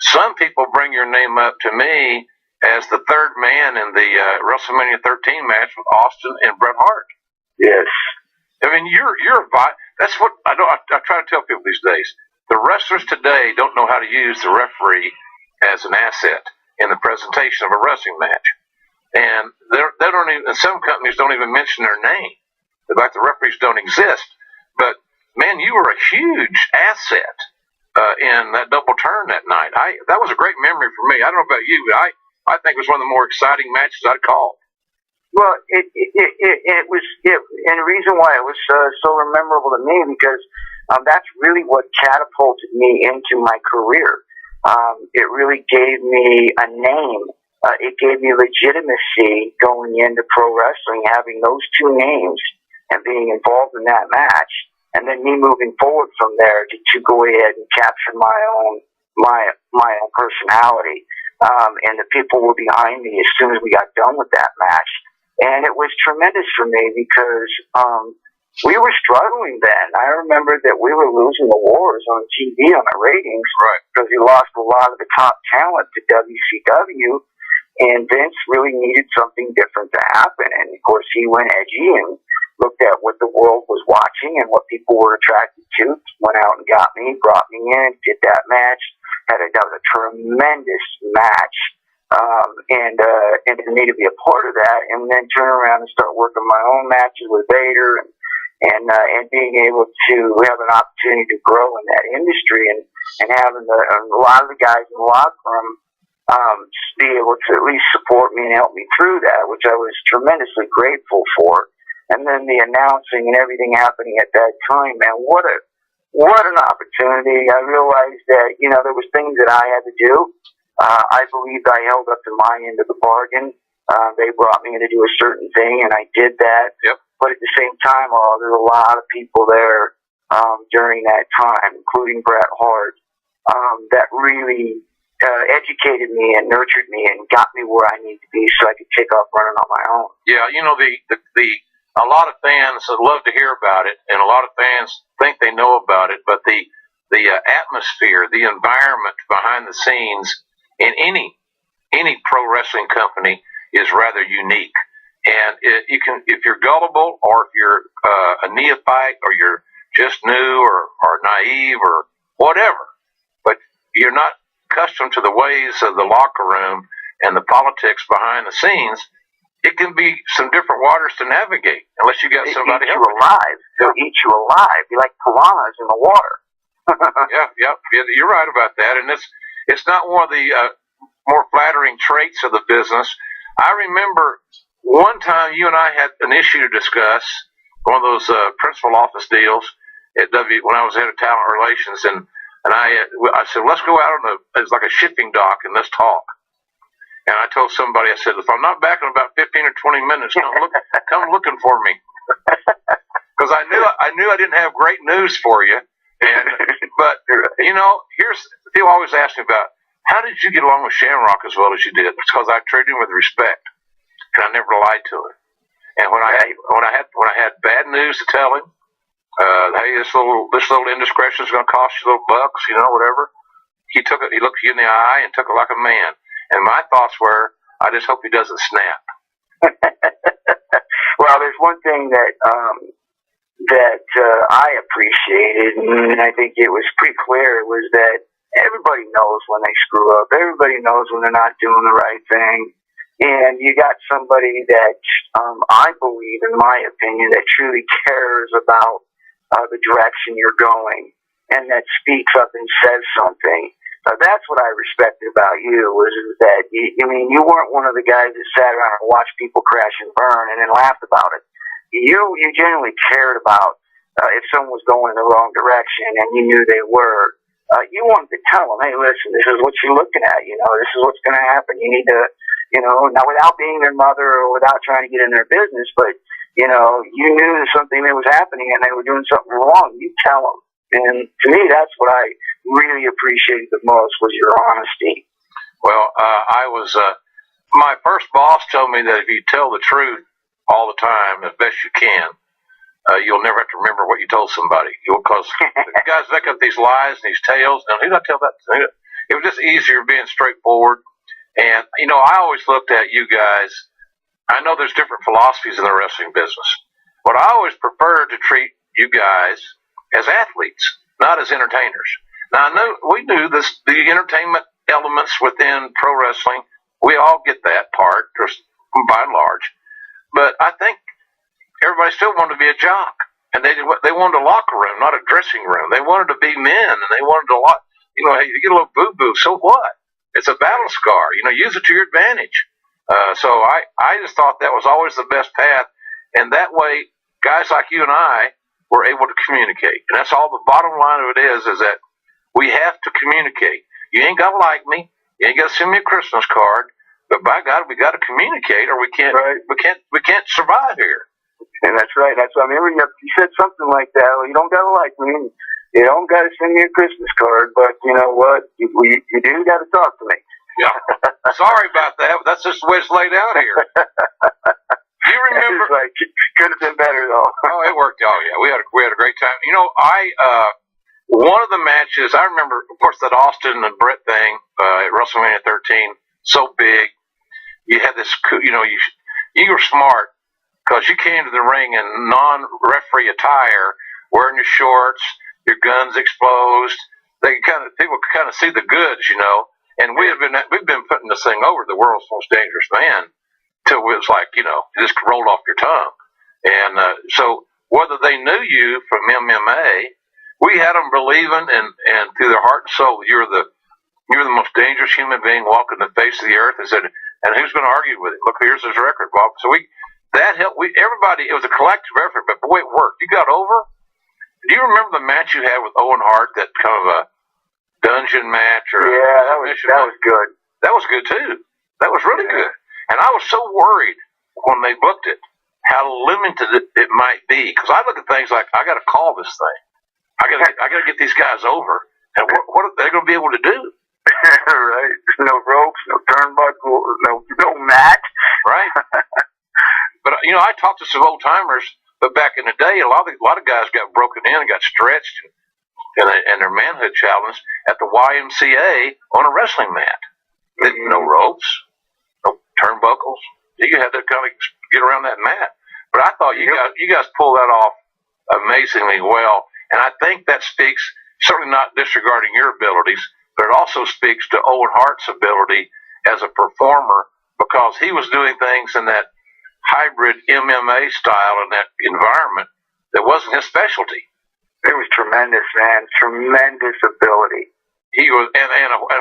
some people bring your name up to me as the third man in the WrestleMania 13 match with Austin and Bret Hart. Yes. I mean, that's what I try to tell people these days. The wrestlers today don't know how to use the referee as an asset in the presentation of a wrestling match, and they don't even. Some companies don't even mention their name. Like the referees don't exist. But man, you were a huge asset in that double turn that night. That was a great memory for me. I don't know about you, but I think it was one of the more exciting matches I'd called. Well, it was, and the reason why it was so memorable to me because that's really what catapulted me into my career. It really gave me a name. It gave me legitimacy going into pro wrestling, having those two names and being involved in that match, and then me moving forward from there to go ahead and capture my own personality. And the people were behind me as soon as we got done with that match. And it was tremendous for me because we were struggling then. I remember that we were losing the wars on TV on the ratings, right? Because we lost a lot of the top talent to WCW, and Vince really needed something different to happen. And of course, he went edgy and looked at what the world was watching and what people were attracted to. Went out and got me, brought me in, did that match. That was a tremendous match. And for me to be a part of that, and then turn around and start working my own matches with Vader, and being able to have an opportunity to grow in that industry, and having a lot of the guys in the locker room be able to at least support me and help me through that, which I was tremendously grateful for. And then the announcing and everything happening at that time, man, what an opportunity. I realized that, there was things that I had to do. I believed I held up to my end of the bargain. They brought me in to do a certain thing, and I did that. Yep. But at the same time, there's a lot of people there during that time, including Bret Hart, that really educated me and nurtured me and got me where I need to be so I could take off running on my own. Yeah, a lot of fans love to hear about it, and a lot of fans think they know about it, but the atmosphere, the environment behind the scenes in any pro wrestling company is rather unique. And if you're gullible, or if you're a neophyte, or you're just new or naive or whatever, but you're not accustomed to the ways of the locker room and the politics behind the scenes, it can be some different waters to navigate unless you got somebody else. They'll eat you alive. You're like piranhas in the water. Yeah, you're right about that. And it's not one of the more flattering traits of the business. I remember one time you and I had an issue to discuss, one of those principal office deals at when I was head of talent relations, and I said, let's go out it's like a shipping dock and let's talk. And I told somebody, I said, if I'm not back in about 15 or 20 minutes, come looking for me. Because I knew I didn't have great news for you. But people always ask me about, how did you get along with Shamrock as well as you did? It's because I treated him with respect, and I never lied to him. And when I had bad news to tell him, hey, this little indiscretion is going to cost you a little bucks, whatever. He looked you in the eye and took it like a man. And my thoughts were, I just hope he doesn't snap. Well, there's one thing that I appreciated, and I think it was pretty clear, was that everybody knows when they screw up. Everybody knows when they're not doing the right thing. And you got somebody that I believe, in my opinion, that truly cares about the direction you're going, and that speaks up and says something. That's what I respected about you, was that you weren't one of the guys that sat around and watched people crash and burn and then laughed about it. You genuinely cared about if someone was going in the wrong direction, and you knew they were. you wanted to tell them, hey, listen, this is what you're looking at. You know, this is what's going to happen. You need to, you know, now without being their mother or without trying to get in their business, but, you know, you knew that something that was happening and they were doing something wrong. You tell them. And to me, that's what I really appreciated the most was your honesty. Well, my first boss told me that if you tell the truth all the time as best you can, you'll never have to remember what you told somebody. Because guys make up these lies and these tales. Now, who did I tell that to? It was just easier being straightforward. And, you know, I always looked at you guys. I know there's different philosophies in the wrestling business, but I always preferred to treat you guys as athletes, not as entertainers. Now, we knew the entertainment elements within pro wrestling. We all get that part, just by and large. But I think everybody still wanted to be a jock, and they wanted a locker room, not a dressing room. They wanted to be men, and they wanted a lot. You know, hey, you get a little boo boo, so what? It's a battle scar. You know, use it to your advantage. So I just thought that was always the best path, and that way, guys like you and I were able to communicate. And that's all. The bottom line of it is that we have to communicate. You ain't got to like me. You ain't got to send me a Christmas card. But by God, we got to communicate, or we can't. Right. We can't survive here. And that's right. That's what I mean. You said something like that. Well, you don't got to like me. You don't got to send me a Christmas card. But you know what? You do got to talk to me. Yeah. Sorry about that. But that's just the way it's laid out here. You remember? Like, could have been better though. Oh, it worked. Oh yeah, we had a great time. You know, one of the matches I remember, of course, that Austin and Brett thing at WrestleMania 13, so big. You had this, you know, you were smart because you came to the ring in non-referee attire, wearing your shorts, your guns exposed. People could kind of see the goods, you know. And we've been putting this thing over, the world's most dangerous man, till it was like, you know, it just rolled off your tongue. And so whether they knew you from MMA, we had them believing and through their heart and soul you're the most dangerous human being walking the face of the earth. And said, and who's going to argue with it? Look, here's his record, Bob. So that helped. Everybody. It was a collective effort, but boy, it worked. You got over. Do you remember the match you had with Owen Hart? That kind of a dungeon match, or that was good. That was good too. That was really good. And I was so worried when they booked it, how limited it might be. Because I look at things like, I got to call this thing. I got to get these guys over. And what are they going to be able to do? Right. No ropes, no turnbuckle, no mat. Right. But you know, I talked to some old timers. But back in the day, a lot of guys got broken in and got stretched and their manhood challenged at the YMCA on a wrestling mat. No ropes, no turnbuckles. You had to kind of get around that mat. But I thought you guys pulled that off amazingly well. And I think that speaks, certainly not disregarding your abilities, but it also speaks to Owen Hart's ability as a performer, because he was doing things in that hybrid MMA style in that environment that wasn't his specialty. It was tremendous, man. Tremendous ability. He was, and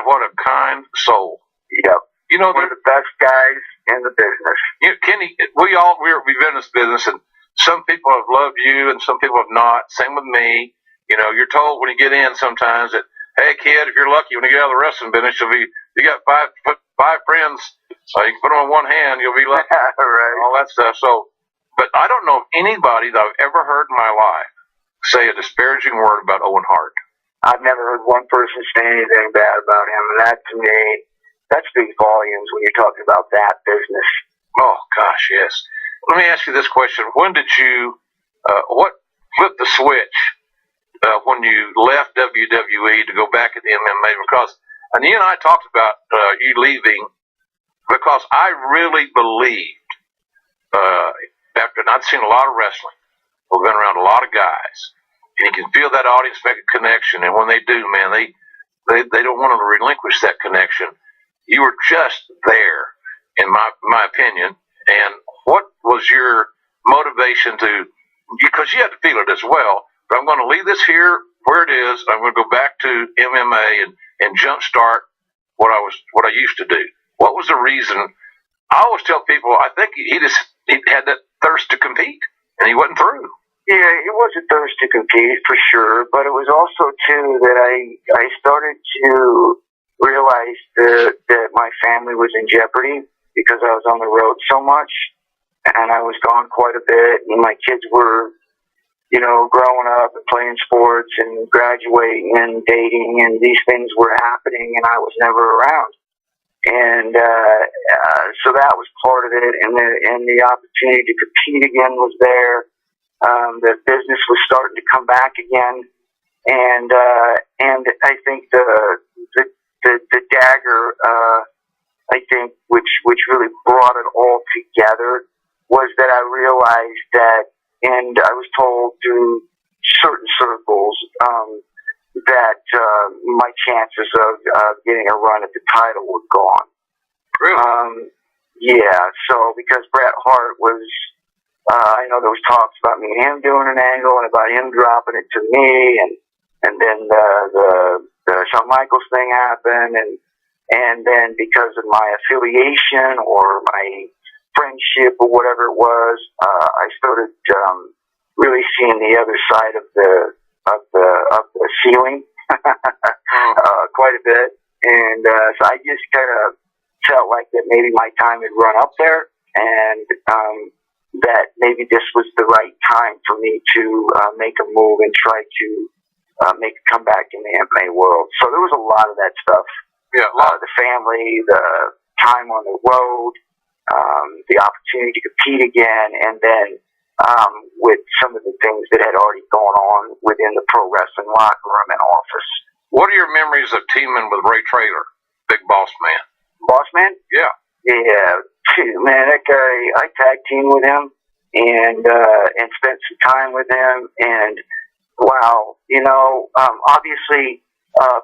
what a kind soul. Yep. You know, one of the best guys in the business. Kenny, we've been in this business, and some people have loved you, and some people have not. Same with me. You know, you're told when you get in sometimes that, hey, kid, if you're lucky, when you get out of the wrestling business, you got five friends. You can put them on one hand, you'll be lucky. Right. All that stuff. So, but I don't know of anybody that I've ever heard in my life say a disparaging word about Owen Hart. I've never heard one person say anything bad about him, and that, to me, that speaks volumes when you're talking about that business. Oh, gosh, yes. Let me ask you this question. When did you, what flipped the switch when you left WWE to go back at the MMA? Because, and you and I talked about you leaving, because I really believed, after I'd seen a lot of wrestling, I've been around a lot of guys, and you can feel that audience make a connection, and when they do, man, they don't want to relinquish that connection. You were just there, in my opinion. And what was your motivation to, because you had to feel it as well, but I'm going to leave this here where it is. I'm going to go back to MMA and jumpstart what I used to do. What was the reason? I always tell people, I think he had that thirst to compete, and he wasn't through. Yeah, it was a thirst to compete for sure, but it was also too that I started to realize that my family was in jeopardy because I was on the road so much, and I was gone quite a bit, and my kids were, growing up and playing sports and graduating and dating, and these things were happening, and I was never around. And so that was part of it, and the opportunity to compete again was there. The business was starting to come back again, and I think the dagger, I think, which really brought it all together, was that I realized that, and I was told through certain circles, that my chances of getting a run at the title were gone. Really? Yeah. So because Bret Hart was, I know there was talks about me and him doing an angle and about him dropping it to me, and then the Shawn Michaels thing happened, and then because of my affiliation or my friendship or whatever it was, I started really seeing the other side of the ceiling quite a bit, and so I just kind of felt like that maybe my time had run up there, and that maybe this was the right time for me to make a move and try to make a comeback in the MMA world. So there was a lot of that stuff. Yeah, the family, the time on the road, the opportunity to compete again, and then with some of the things that had already gone on within the pro wrestling locker room and office. What are your memories of teaming with Ray Traylor, Big Boss Man? Boss Man? Yeah. Yeah, man, that guy, I tag teamed with him and spent some time with him, and wow, obviously,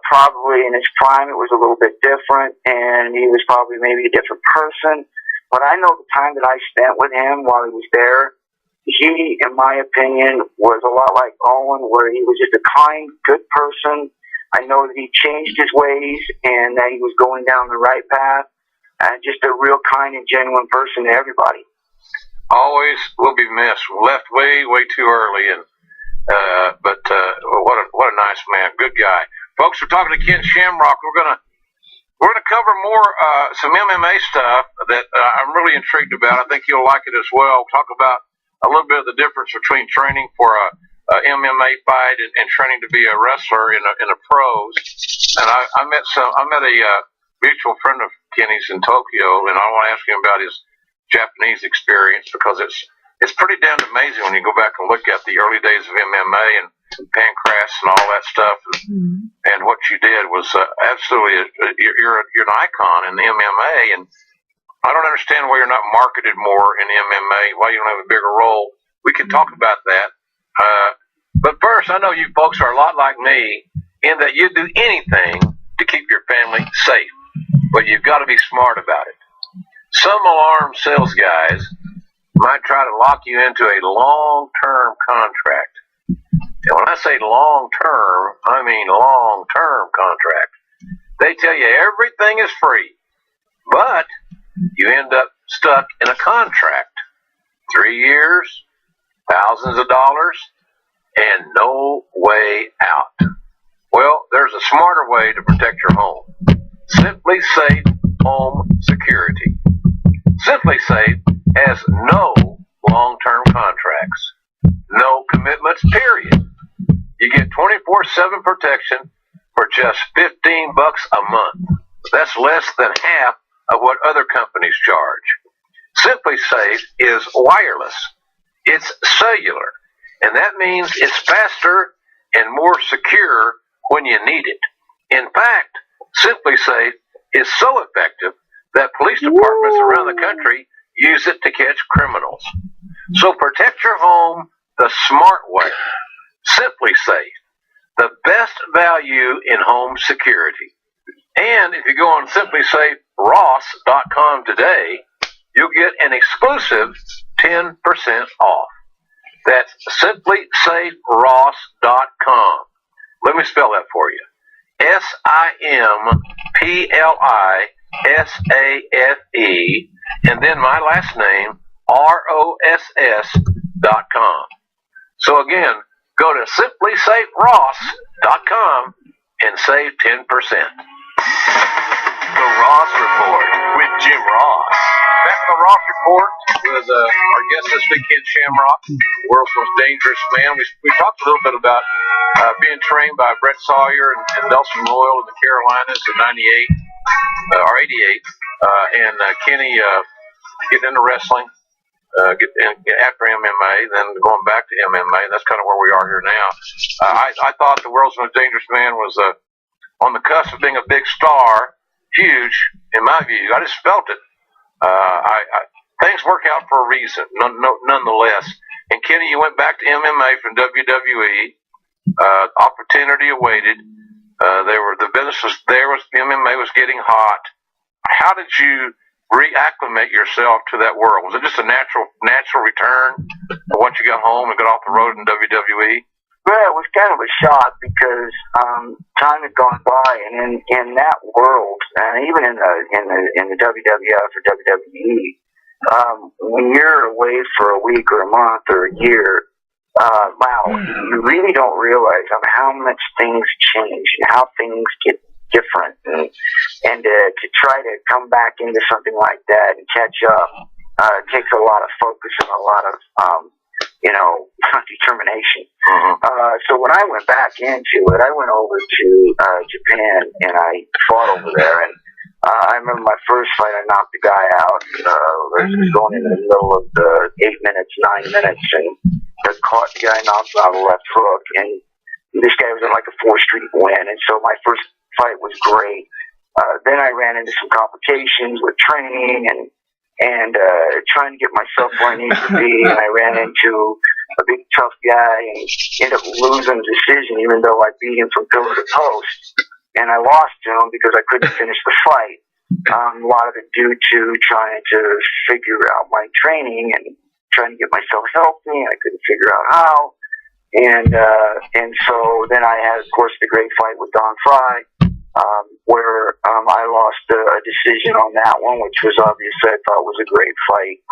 probably in his prime it was a little bit different, and he was probably maybe a different person, but I know the time that I spent with him while he was there, he, in my opinion, was a lot like Owen, where he was just a kind, good person. I know that he changed his ways and that he was going down the right path. Just a real kind and genuine person to everybody. Always will be missed. Left way too early, and but what a nice man, good guy. Folks, we're talking to Ken Shamrock. We're gonna cover more some MMA stuff that I'm really intrigued about. I think you'll like it as well. Talk about a little bit of the difference between training for a MMA fight and training to be a wrestler in a pros. And I met a mutual friend of Kenny's in Tokyo, and I want to ask him about his Japanese experience, because it's pretty damn amazing when you go back and look at the early days of MMA and Pancrase and all that stuff, and what you did was absolutely you're an icon in the MMA, and I don't understand why you're not marketed more in MMA, why you don't have a bigger role. We can talk about that, but first, I know you folks are a lot like me in that you do anything to keep your family safe, but you've got to be smart about it. Some alarm sales guys might try to lock you into a long-term contract. And when I say long-term, I mean long-term contract. They tell you everything is free, but you end up stuck in a contract. 3 years, thousands of dollars, and no way out. Well, there's a smarter way to protect your home. Simply Safe Home Security. Simply Safe has no long-term contracts, no commitments, period. You get 24/7 protection for just $15 a month. That's less than half of what other companies charge. Simply Safe is wireless. It's cellular, and that means it's faster and more secure when you need it. In fact, Simply Safe is so effective that police departments around the country use it to catch criminals. So protect your home the smart way. Simply Safe, the best value in home security. And if you go on simplysafeross.com today, you'll get an exclusive 10% off. That's simplysafeross.com. Let me spell that for you. SIMPLISAFE, and then my last name, ROSS.com. So again, go to SimplySafeRoss.com and save 10%. The Ross Report with Jim Ross. Back in the Ross Report with our guest this week, Ken Shamrock, world's most dangerous man. We talked a little bit about being trained by Brett Sawyer and Nelson Royal in the Carolinas in 98 or 88, and Kenny getting into wrestling. After MMA, then going back to MMA. That's kind of where we are here now. I thought the world's most dangerous man was on the cusp of being a big star, huge in my view. I just felt it. Things work out for a reason, nonetheless. And Kenny, you went back to MMA from WWE. Opportunity awaited. The business was there. MMA was getting hot. How did you reacclimate yourself to that world? Was it just a natural return once you got home and got off the road in WWE? Well, it was kind of a shock because time had gone by, and in that world, and even in the WWF or WWE, when you're away for a week or a month or a year, wow, you really don't realize how much things change and how things get different, and to try to come back into something like that and catch up takes a lot of focus and a lot of determination. So when I went back into it, I went over to Japan and I fought over there, and I remember my first fight, I knocked the guy out. It was going in the middle of the 8 minutes, 9 minutes, and I caught the guy, knocked him out of the left hook, and this guy was in like a 4th Street win, and so my first fight was great. Then I ran into some complications with training and trying to get myself where I needed to be, and I ran into a big tough guy and ended up losing the decision, even though I beat him from pillar to post. And I lost to him because I couldn't finish the fight. A lot of it due to trying to figure out my training and trying to get myself healthy, and I couldn't figure out how. And so then I had, of course, the great fight with Don Frye, where I lost a decision on that one, which was obviously I thought was a great fight.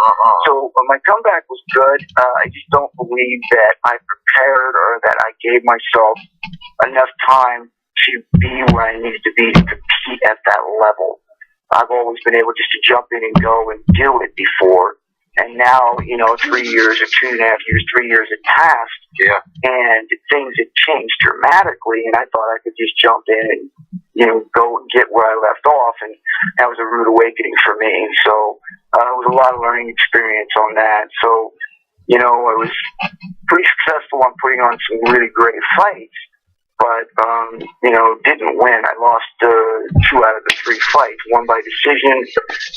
So my comeback was good. I just don't believe that I prepared or that I gave myself enough time to be where I needed to be to compete at that level. I've always been able just to jump in and go and do it before. And now, 3 years or 2.5 years, 3 years had passed. Yeah. And things had changed dramatically, and I thought I could just jump in and, go and get where I left off, and that was a rude awakening for me. So it was a lot of learning experience on that. So, I was pretty successful on putting on some really great fights, but, didn't win. I lost 2 out of the 3 fights, one by decision,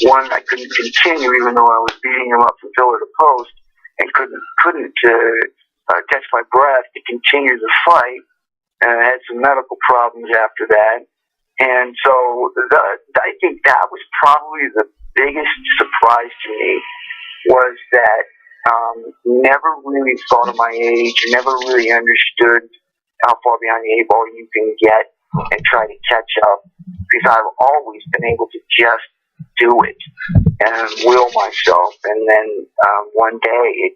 one I couldn't continue even though I was beating him up from pillar to post, and couldn't catch my breath to continue the fight. And I had some medical problems after that. And so I think that was probably the biggest surprise to me, was that never really thought of my age, never really understood how far behind the 8 ball you can get and try to catch up, because I've always been able to just do it and will myself. And then one day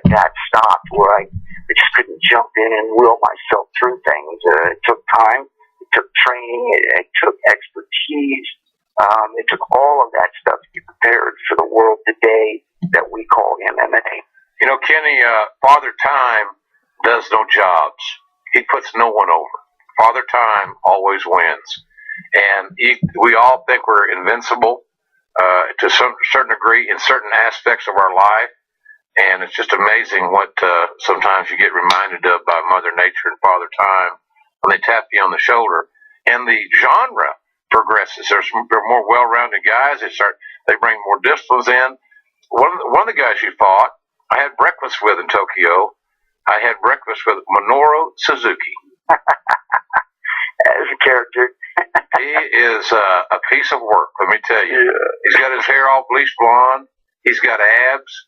that stopped, where I just couldn't jump in and will myself through things. It took time, it took training, it took expertise, it took all of that stuff to be prepared for the world today that we call MMA. Kenny, Father Time does no jobs. He puts no one over. Father Time always wins. And we all think we're invincible to some certain degree in certain aspects of our life. And it's just amazing what sometimes you get reminded of by Mother Nature and Father Time when they tap you on the shoulder. And the genre progresses. They're more well-rounded guys. They bring more disciplines in. One of the guys you fought, I had breakfast with in Tokyo. I had breakfast with Minoru Suzuki. As a character. He is a piece of work, let me tell you. Yeah. He's got his hair all bleached blonde. He's got abs.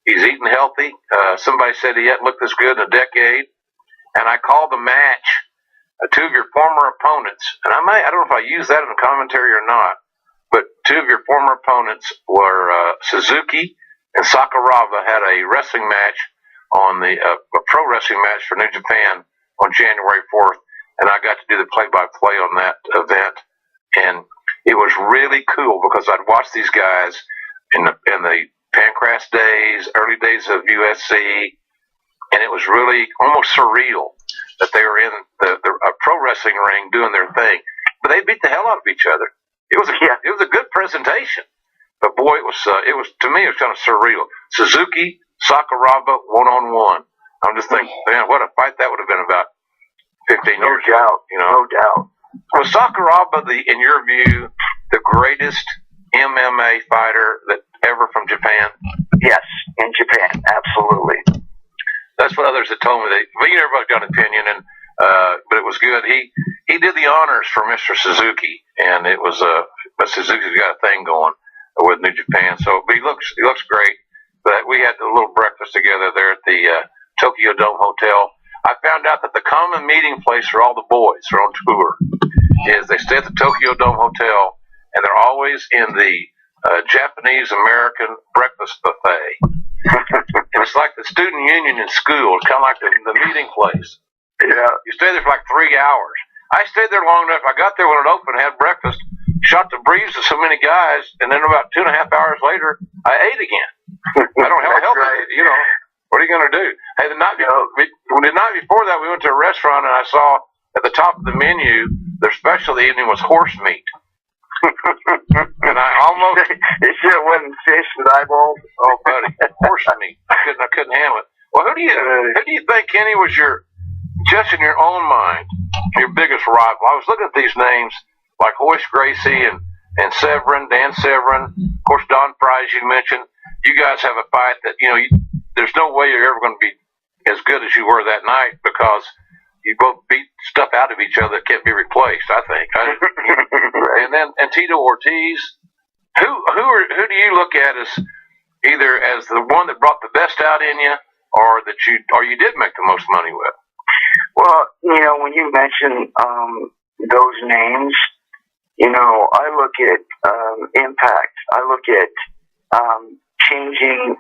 He's eating healthy. Somebody said he hadn't looked this good in a decade. And I called the match 2 of your former opponents. And I don't know if I used that in the commentary or not, but 2 of your former opponents were Suzuki and Sakuraba had a wrestling match on the a pro wrestling match for New Japan on January 4th, and I got to do the play-by-play on that event, and it was really cool because I'd watched these guys in the Pancras days, early days of USC, and it was really almost surreal that they were in a pro wrestling ring doing their thing, but they beat the hell out of each other. It was a good presentation, but boy, it was to me it was kind of surreal. Suzuki Sakuraba 1-on-1. I'm just thinking, man, what a fight that would have been about 15 years ago. No doubt. Was Sakuraba, in your view, the greatest MMA fighter that ever from Japan? Yes, in Japan, absolutely. That's what others had told me. Everybody's got an opinion, but it was good. He did the honors for Mr. Suzuki, and it was but Suzuki's got a thing going with New Japan, so he looks great. But we had a little breakfast together there at the Tokyo Dome Hotel. I found out that the common meeting place for all the boys who are on tour is they stay at the Tokyo Dome Hotel, and they're always in the Japanese-American breakfast buffet. And it's like the student union in school. It's kind of like the meeting place. Yeah. You stay there for like 3 hours. I stayed there long enough. I got there when it opened, had breakfast, shot the breeze to so many guys, and then about 2.5 hours later, I ate again. I don't have a help right. it, What are you going to do? Hey, the night before that, we went to a restaurant, and I saw at the top of the menu, their special of the evening was horse meat. And I almost... It sure wasn't fish with eyeballs. Oh, buddy, horse meat. I couldn't handle it. Well, who do you think, Kenny, was just in your own mind, your biggest rival? I was looking at these names like Hoist Gracie and Severin, Dan Severin, of course, Don Price you mentioned. You guys have a fight that, there's no way you're ever going to be as good as you were that night because you both beat stuff out of each other that can't be replaced, I think. And Tito Ortiz. Who do you look at as either as the one that brought the best out in you or you did make the most money with? Well, when you mention those names, I look at impact. I look at changing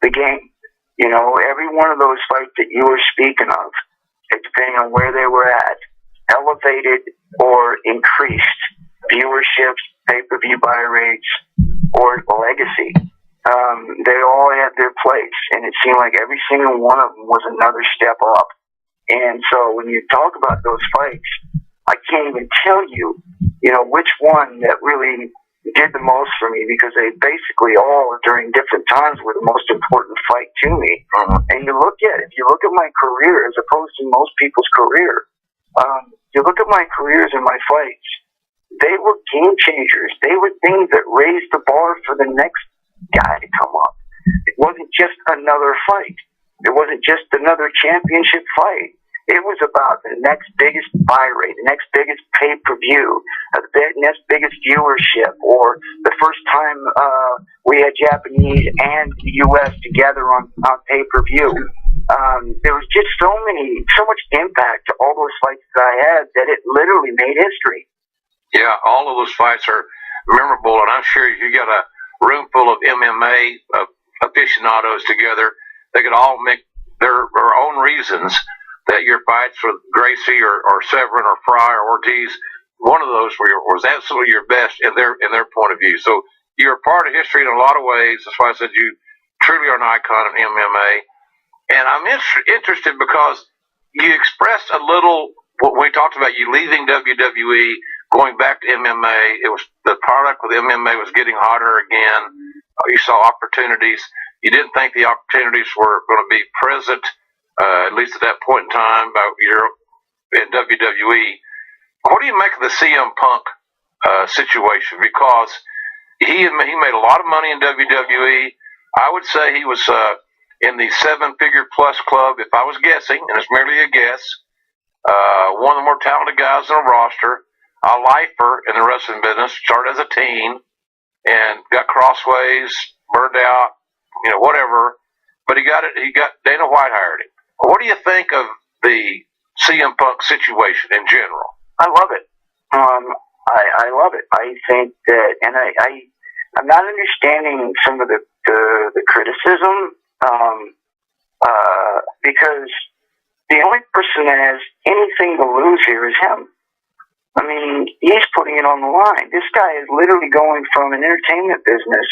the game. Every one of those fights that you were speaking of, depending on where they were at, elevated or increased viewerships, pay-per-view buy rates, or legacy. They all had their place, and it seemed like every single one of them was another step up. And so when you talk about those fights, I can't even tell you, which one that really did the most for me because they basically all, during different times, were the most important fight to me. And if you look at my career as opposed to most people's career, you look at my careers and my fights, they were game changers. They were things that raised the bar for the next guy to come up. It wasn't just another fight. It wasn't just another championship fight. It was about the next biggest buy rate, the next biggest pay-per-view, the next biggest viewership, or the first time we had Japanese and the U.S. together on pay-per-view. There was just so much impact to all those fights that I had that it literally made history. Yeah, all of those fights are memorable, and I'm sure if you got a room full of MMA aficionados together, they could all make their own reasons that your fights with Gracie or Severin or Fry or Ortiz, one of those was absolutely your best in their point of view. So you're a part of history in a lot of ways. That's why I said you truly are an icon in MMA. And I'm interested because you expressed a little, when we talked about you leaving WWE, going back to MMA, it was the product with MMA was getting hotter again. You saw opportunities. You didn't think the opportunities were going to be present, at least at that point in time, you're in WWE. What do you make of the CM Punk situation? Because he made a lot of money in WWE. I would say he was in the 7-figure plus club, if I was guessing, and it's merely a guess. One of the more talented guys on the roster, a lifer in the wrestling business, started as a teen and got crossways, burned out, whatever. But he got Dana White hired him. What do you think of the CM Punk situation in general? I love it. I love it. I think that, and I'm not understanding some of the criticism. because the only person that has anything to lose here is him. I mean, he's putting it on the line. This guy is literally going from an entertainment business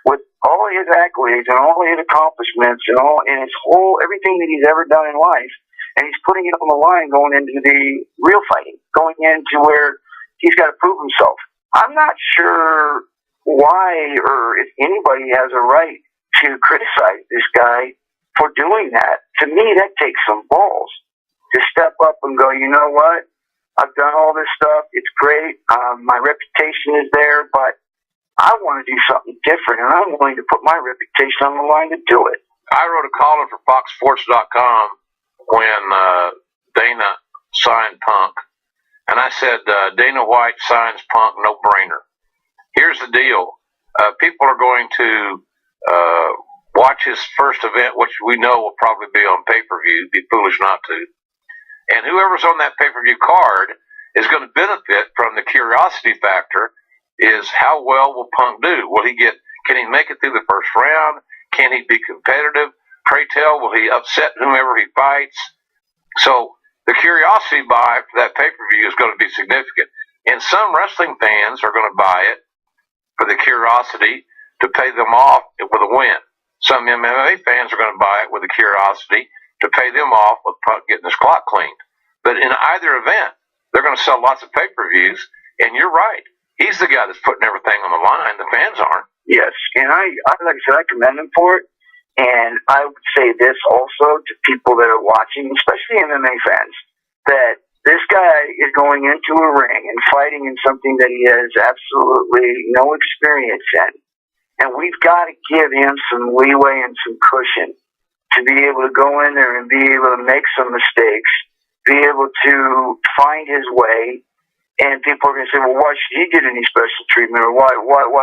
with all his accolades and all his accomplishments and his whole everything that he's ever done in life, and he's putting it on the line going into the real fighting, going into where he's got to prove himself. I'm not sure why or if anybody has a right to criticize this guy for doing that. To me, that takes some balls to step up and go, you know what? I've done all this stuff. It's great. My reputation is there, but I want to do something different, and I'm willing to put my reputation on the line to do it. I wrote a column for FoxSports.com when Dana signed Punk, and I said Dana White signs Punk, no brainer. Here's the deal. People are going to watch his first event, which we know will probably be on pay-per-view. Be foolish not to. And whoever's on that pay-per-view card is going to benefit from the curiosity factor. Is how well will Punk do? Can he make it through the first round? Can he be competitive? Pray tell, will he upset whomever he fights? So the curiosity buy for that pay-per-view is going to be significant. And some wrestling fans are going to buy it for the curiosity to pay them off with a win. Some MMA fans are going to buy it with the curiosity to pay them off with Punk getting his clock cleaned. But in either event, they're going to sell lots of pay-per-views, and you're right. He's the guy that's putting everything on the line. The fans aren't. Yes, and I like I said, I commend him for it. And I would say this also to people that are watching, especially MMA fans, that this guy is going into a ring and fighting in something that he has absolutely no experience in. And we've got to give him some leeway and some cushion to be able to go in there and be able to make some mistakes, be able to find his way. And people are going to say, well, why should he get any special treatment? Or why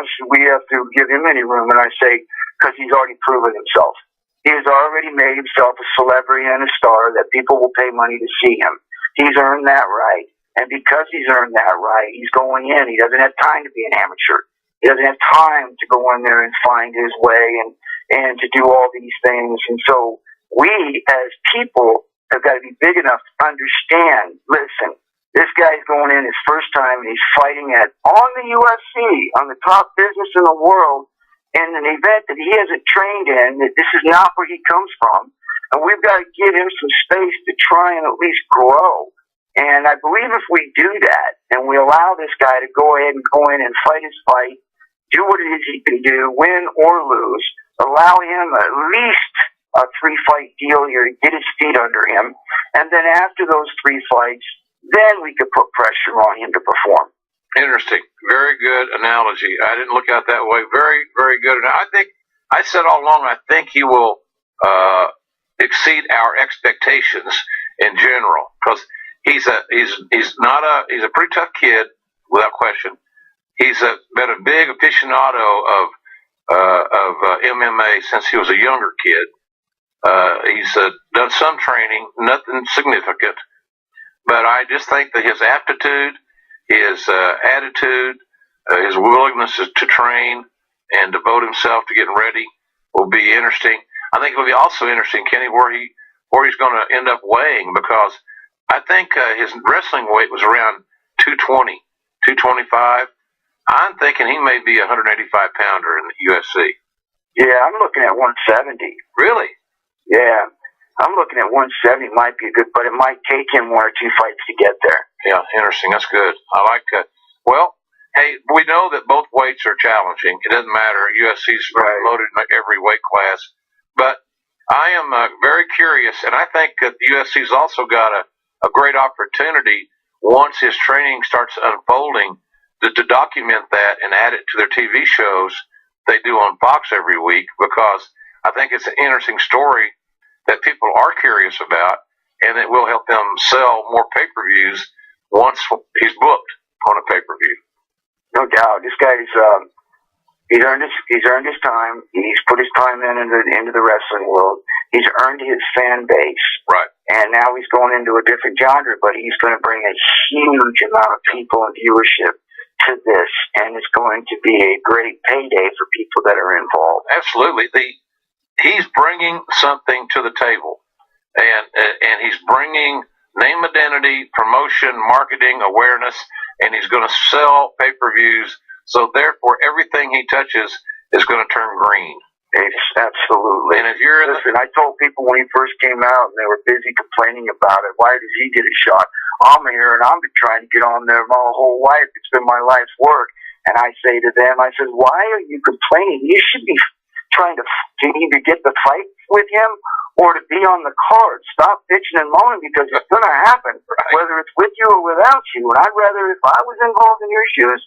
should we have to give him any room? And I say, because he's already proven himself. He has already made himself a celebrity and a star that people will pay money to see him. He's earned that right. And because he's earned that right, he's going in. He doesn't have time to be an amateur. He doesn't have time to go in there and find his way and to do all these things. And so we as people have got to be big enough to understand, listen, this guy's going in his first time and he's fighting on the UFC, on the top business in the world, in an event that he hasn't trained in, that this is not where he comes from. And we've got to give him some space to try and at least grow. And I believe if we do that and we allow this guy to go ahead and go in and fight his fight, do what it is he can do, win or lose, allow him at least a 3-fight deal here to get his feet under him, and then after those 3 fights, then we could put pressure on him to perform. Interesting. Very good analogy. I didn't look at it that way. Very, very good. And I said all along, I think he will exceed our expectations in general, because he's a pretty tough kid without question. He's been a big aficionado of MMA since he was a younger kid. He's done some training, nothing significant, but I just think that his aptitude, his attitude, his willingness to train and devote himself to getting ready will be interesting. I think it will be also interesting, Kenny, where he's going to end up weighing, because I think his wrestling weight was around 220, 225. I'm thinking he may be a 185-pounder in the UFC. Yeah, I'm looking at 170. Really? Yeah, I'm looking at 170 might be good, but it might take him 1 or 2 fights to get there. Yeah, interesting. That's good. I like that. Well, hey, we know that both weights are challenging. It doesn't matter. UFC's loaded in every weight class. But I am very curious, and I think that the UFC's also got a great opportunity once his training starts unfolding to document that and add it to their TV shows they do on Fox every week, because I think it's an interesting story that people are curious about, and it will help them sell more pay-per-views once he's booked on a pay-per-view. No doubt. This guy's he's earned his time. He's put his time into the wrestling world. He's earned his fan base. Right. And now he's going into a different genre, but he's going to bring a huge amount of people and viewership to this, and it's going to be a great payday for people that are involved. Absolutely. he's bringing something to the table, and he's bringing name, identity, promotion, marketing, awareness, and he's going to sell pay-per-views. So therefore, everything he touches is going to turn green. It's absolutely. And if you're listen, I told people when he first came out and they were busy complaining about it, why does he get a shot? I'm here and I've been trying to get on there my whole life. It's been my life's work. And I say to them, I said, why are you complaining? You should be trying to either get the fight with him or to be on the card. Stop bitching and moaning because it's going to happen, right, whether it's with you or without you. And I'd rather, if I was involved in your shoes,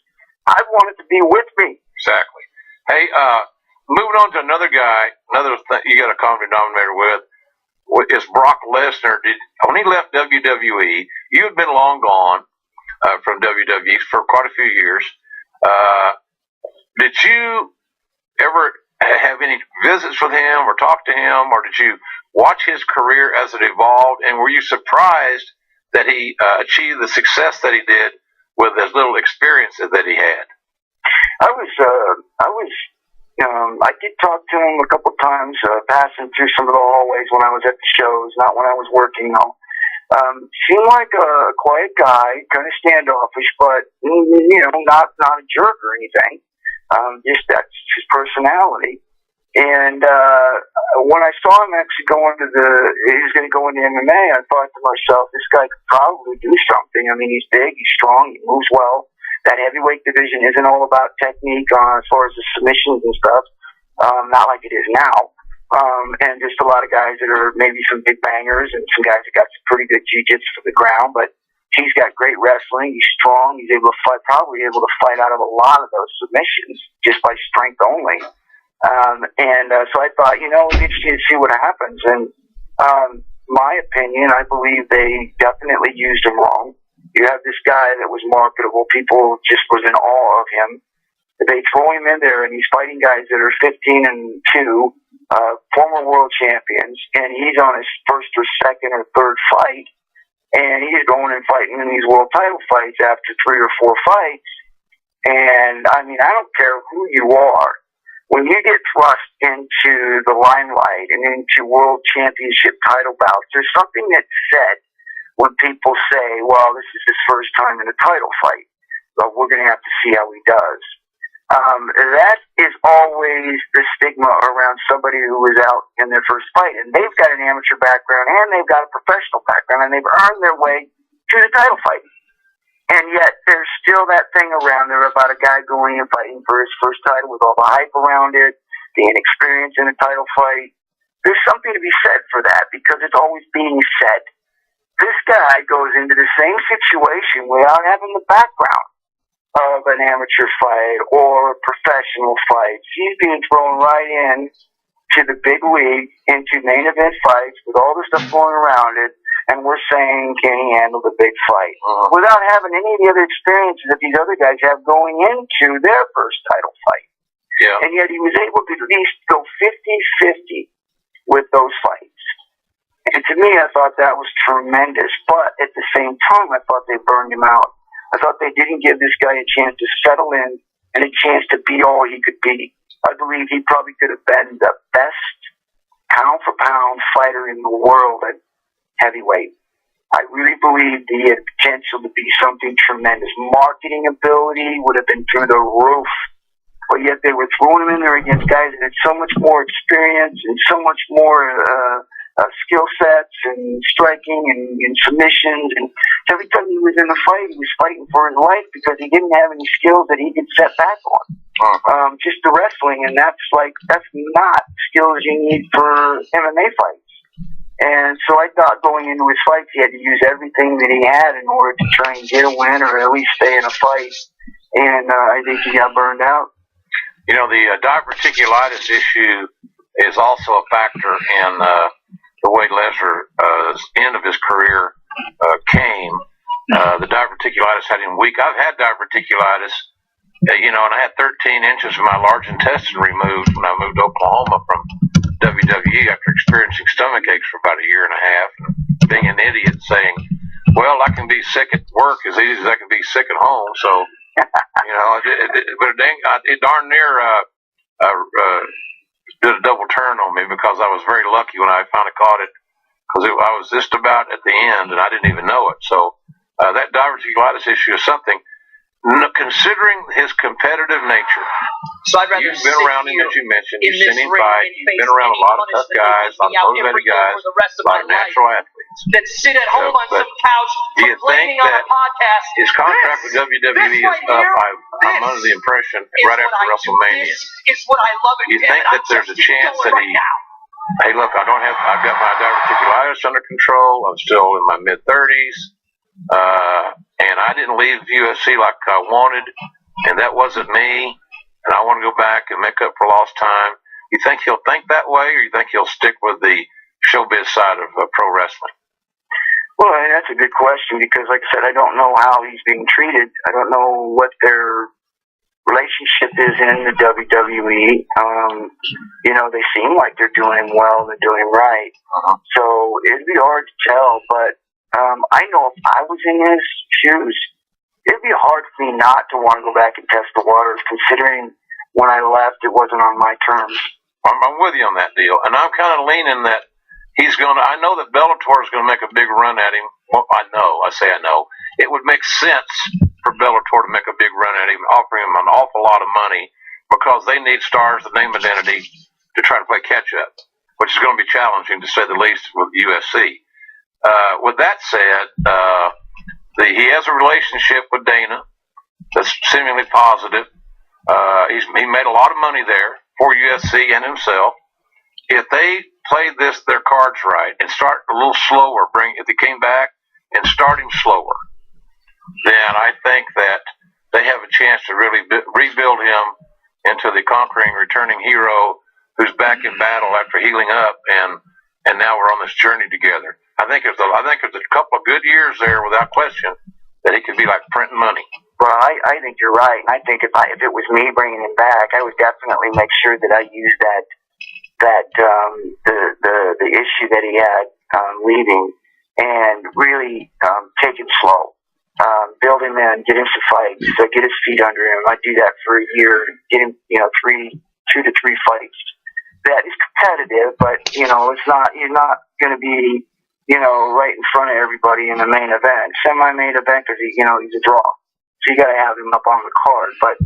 I'd want it to be with me. Exactly. Hey, moving on to another guy, another thing you got a common denominator with is Brock Lesnar. When he left WWE, you had been long gone from WWE for quite a few years. Did you ever have any visits with him or talk to him, or did you watch his career as it evolved, and were you surprised that he achieved the success that he did with as little experience that he had? I did talk to him a couple times, passing through some of the hallways when I was at the shows, not when I was working, though. Seemed like a quiet guy, kind of standoffish, but, not a jerk or anything. Just that's his personality. And, when I saw him actually he was going to go into MMA, I thought to myself, this guy could probably do something. I mean, he's big, he's strong, he moves well. That heavyweight division isn't all about technique as far as the submissions and stuff. Not like it is now. And just a lot of guys that are maybe some big bangers and some guys that got some pretty good jiu-jitsu for the ground, but he's got great wrestling. He's strong. He's able to fight, probably able to fight out of a lot of those submissions just by strength only. So I thought, it'd be interesting to see what happens. And, my opinion, I believe they definitely used him wrong. You have this guy that was marketable. People just was in awe of him. They throw him in there, and he's fighting guys that are 15-2, former world champions, and he's on his first or second or third fight, and he's going and fighting in these world title fights after 3 or 4 fights. And, I mean, I don't care who you are. When you get thrust into the limelight and into world championship title bouts, there's something that's said when people say, well, this is his first time in a title fight, but we're going to have to see how he does. That is always the stigma around somebody who was out in their first fight. And they've got an amateur background and they've got a professional background and they've earned their way to the title fight. And yet there's still that thing around there about a guy going and fighting for his first title with all the hype around it, the inexperience in a title fight. There's something to be said for that because it's always being said. This guy goes into the same situation without having the background of an amateur fight or professional fights. He's being thrown right in to the big league, into main event fights with all the stuff going around it, and we're saying, can he handle the big fight? Without having any of the other experiences that these other guys have going into their first title fight. Yeah. And yet he was able to at least go 50-50 with those fights. And to me, I thought that was tremendous. But at the same time, I thought they burned him out. I thought they didn't give this guy a chance to settle in and a chance to be all he could be. I believe he probably could have been the best pound-for-pound fighter in the world at heavyweight. I really believed he had potential to be something tremendous. Marketing ability would have been through the roof. But yet they were throwing him in there against guys that had so much more experience and so much more skill sets and striking and submissions. And every time he was in a fight, he was fighting for his life because he didn't have any skills that he could set back on. Just the wrestling, and that's not skills you need for MMA fights. And so I thought going into his fights, he had to use everything that he had in order to try and get a win or at least stay in a fight. And I think he got burned out. The diverticulitis issue is also a factor in the way Lesnar's end of his career came. The diverticulitis had him weak. I've had diverticulitis, and I had 13 inches of my large intestine removed when I moved to Oklahoma from WWE after experiencing stomach aches for about a year and a half, and being an idiot saying, well, I can be sick at work as easy as I can be sick at home. So, but it darn near did a double turn on me because I was very lucky when I finally caught it, because I was just about at the end and I didn't even know it. So that diverticulitis issue is something. Considering his competitive nature, So I'd rather you've been around him, as you mentioned. You've seen him fight. You've been around a lot of tough guys, a lot of motivated guys, a lot of natural athletes. That sit at home on but some couch do you complaining think on that a podcast. his contract with WWE is up? I'm under the impression right after WrestleMania. It's what I love. Do you think that there's a chance that he? Hey, look, I've got my diverticulitis under control. I'm still in my mid-30s. And I didn't leave UFC like I wanted, and that wasn't me, and I want to go back and make up for lost time. You think he'll think that way, or you think he'll stick with the showbiz side of pro wrestling? Well, that's a good question because, like I said, I don't know how he's being treated. I don't know what their relationship is in the WWE. They seem like they're doing well, they're doing right. So it'd be hard to tell, but I know if I was in his shoes, it'd be hard for me not to want to go back and test the waters, considering when I left, it wasn't on my terms. I'm with you on that deal, and I'm kind of leaning that I know that Bellator is going to make a big run at him. Well, I know. It would make sense for Bellator to make a big run at him, offering him an awful lot of money, because they need stars with name identity to try to play catch-up, which is going to be challenging, to say the least, with UFC. With that said, he has a relationship with Dana that's seemingly positive. He made a lot of money there for UFC and himself. If they played their cards right and start a little slower, if they came back and start him slower, then I think that they have a chance to really rebuild him into the conquering, returning hero who's back in battle after healing up, and now we're on this journey together. I think there's a couple of good years there, without question, that he could be like printing money. Well, I think you're right, and I think if it was me bringing him back, I would definitely make sure that I use the issue that he had leaving, and really take it slow, build him in, get him some fights, get his feet under him. I'd do that for a year, get him 2 to 3 fights. That is competitive, but it's not. You're not going to be right in front of everybody in the main event. Semi-main event, because he's a draw. So you got to have him up on the card. But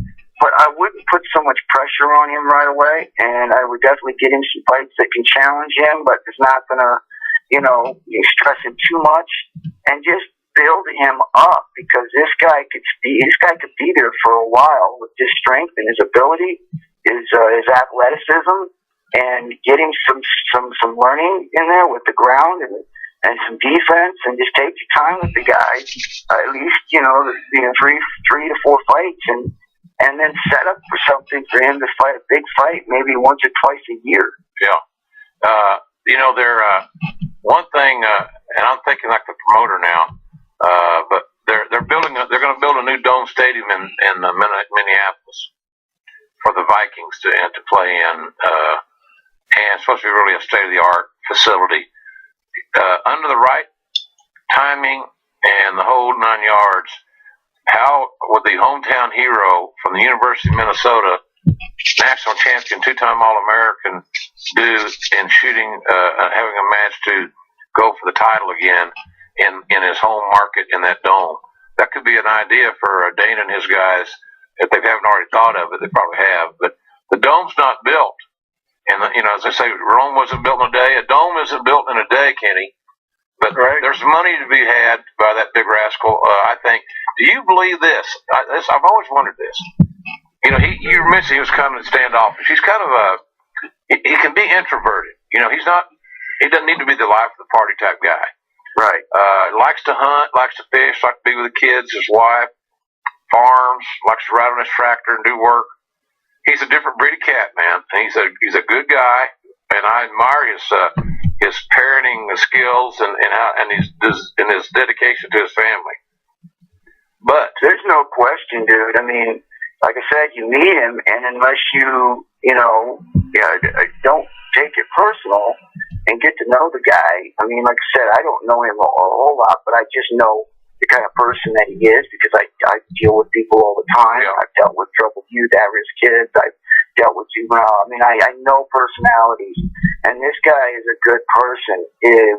I wouldn't put so much pressure on him right away, and I would definitely get him some fights that can challenge him, but it's not going to, stress him too much, and just build him up, because this guy could be there for a while with his strength and his ability, his athleticism, and getting some learning in there with the ground and some defense, and just take your time with the guy, at least, 3 to 4 fights, and then set up for something for him to fight a big fight, maybe once or twice a year. Yeah. One thing, and I'm thinking like the promoter now, but they're going to build a new dome stadium in Minneapolis for the Vikings to play in, and it's supposed to be really a state-of-the-art facility. Under the right timing and the whole 9 yards, how would the hometown hero from the University of Minnesota, national champion, 2-time All-American, do in shooting, having a match to go for the title again in his home market in that dome? That could be an idea for Dana and his guys. If they haven't already thought of it, they probably have. But the dome's not built. And, as I say, Rome wasn't built in a day. A dome isn't built in a day, Kenny. But there's money to be had by that big rascal, I think. Do you believe this? I've always wondered this. You mentioned he was kind of standoffish. He's kind of he can be introverted. He doesn't need to be the life of the party type guy. Right. Likes to hunt, likes to fish, likes to be with the kids, his wife, farms, likes to ride on his tractor and do work. He's a different breed of cat, man. He's a good guy, and I admire his parenting skills and his dedication to his family. But there's no question, dude. I mean, like I said, you meet him, and unless you don't take it personal and get to know the guy. I mean, like I said, I don't know him a whole lot, but I just know the kind of person that he is, because I deal with people all the time. Yeah. I've dealt with troubled youth, at-risk kids. I've dealt with juvenile. I mean, I know personalities, and this guy is a good person.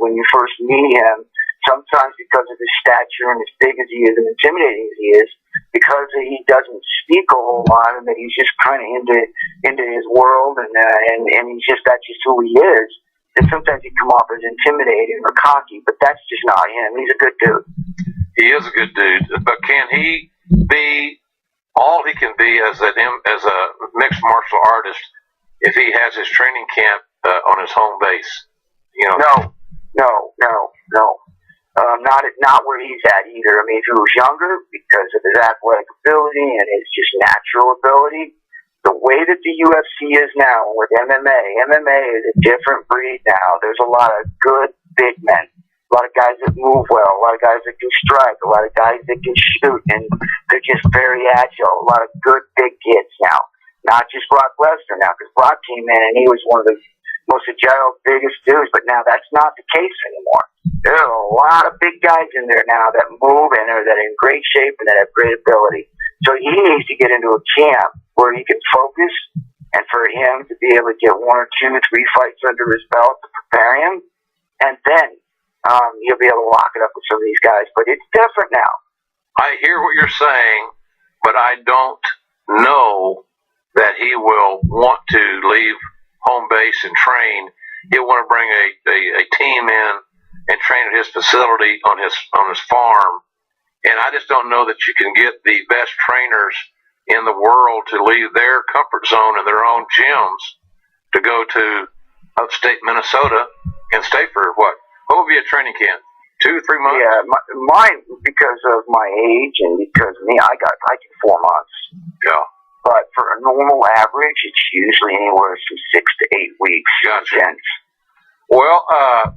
When you first meet him, sometimes because of his stature and as big as he is and intimidating as he is, because he doesn't speak a whole lot and that he's just kind of into his world and he's just that's just who he is. And sometimes he come off as intimidating or cocky, but that's just not him. He's a good dude. He is a good dude, but can he be all he can be as a mixed martial artist if he has his training camp on his home base? You know, No. Not where he's at either. I mean, if he was younger, because of his athletic ability and his just natural ability, the way that the UFC is now with MMA is a different breed now. There's a lot of good big men, a lot of guys that move well, a lot of guys that can strike, a lot of guys that can shoot, and they're just very agile. A lot of good big kids now, not just Brock Lesnar now, because Brock came in and he was one of the most agile, biggest dudes, but now that's not the case anymore. There are a lot of big guys in there now that move and that are in great shape and that have great ability. So he needs to get into a camp where he can focus, and for him to be able to get 1 or 2, 3 fights under his belt to prepare him, and then he'll be able to lock it up with some of these guys. But it's different now. I hear what you're saying, but I don't know that he will want to leave home base and train. He'll want to bring a team in and train at his facility on his farm. And I just don't know that you can get the best trainers in the world to leave their comfort zone and their own gyms to go to upstate Minnesota and stay for what would be a training camp? 2 or 3 months? Yeah, mine, because of my age and because of me, I did 4 months. Yeah. But for a normal average, it's usually anywhere from 6 to 8 weeks. Gotcha. Well,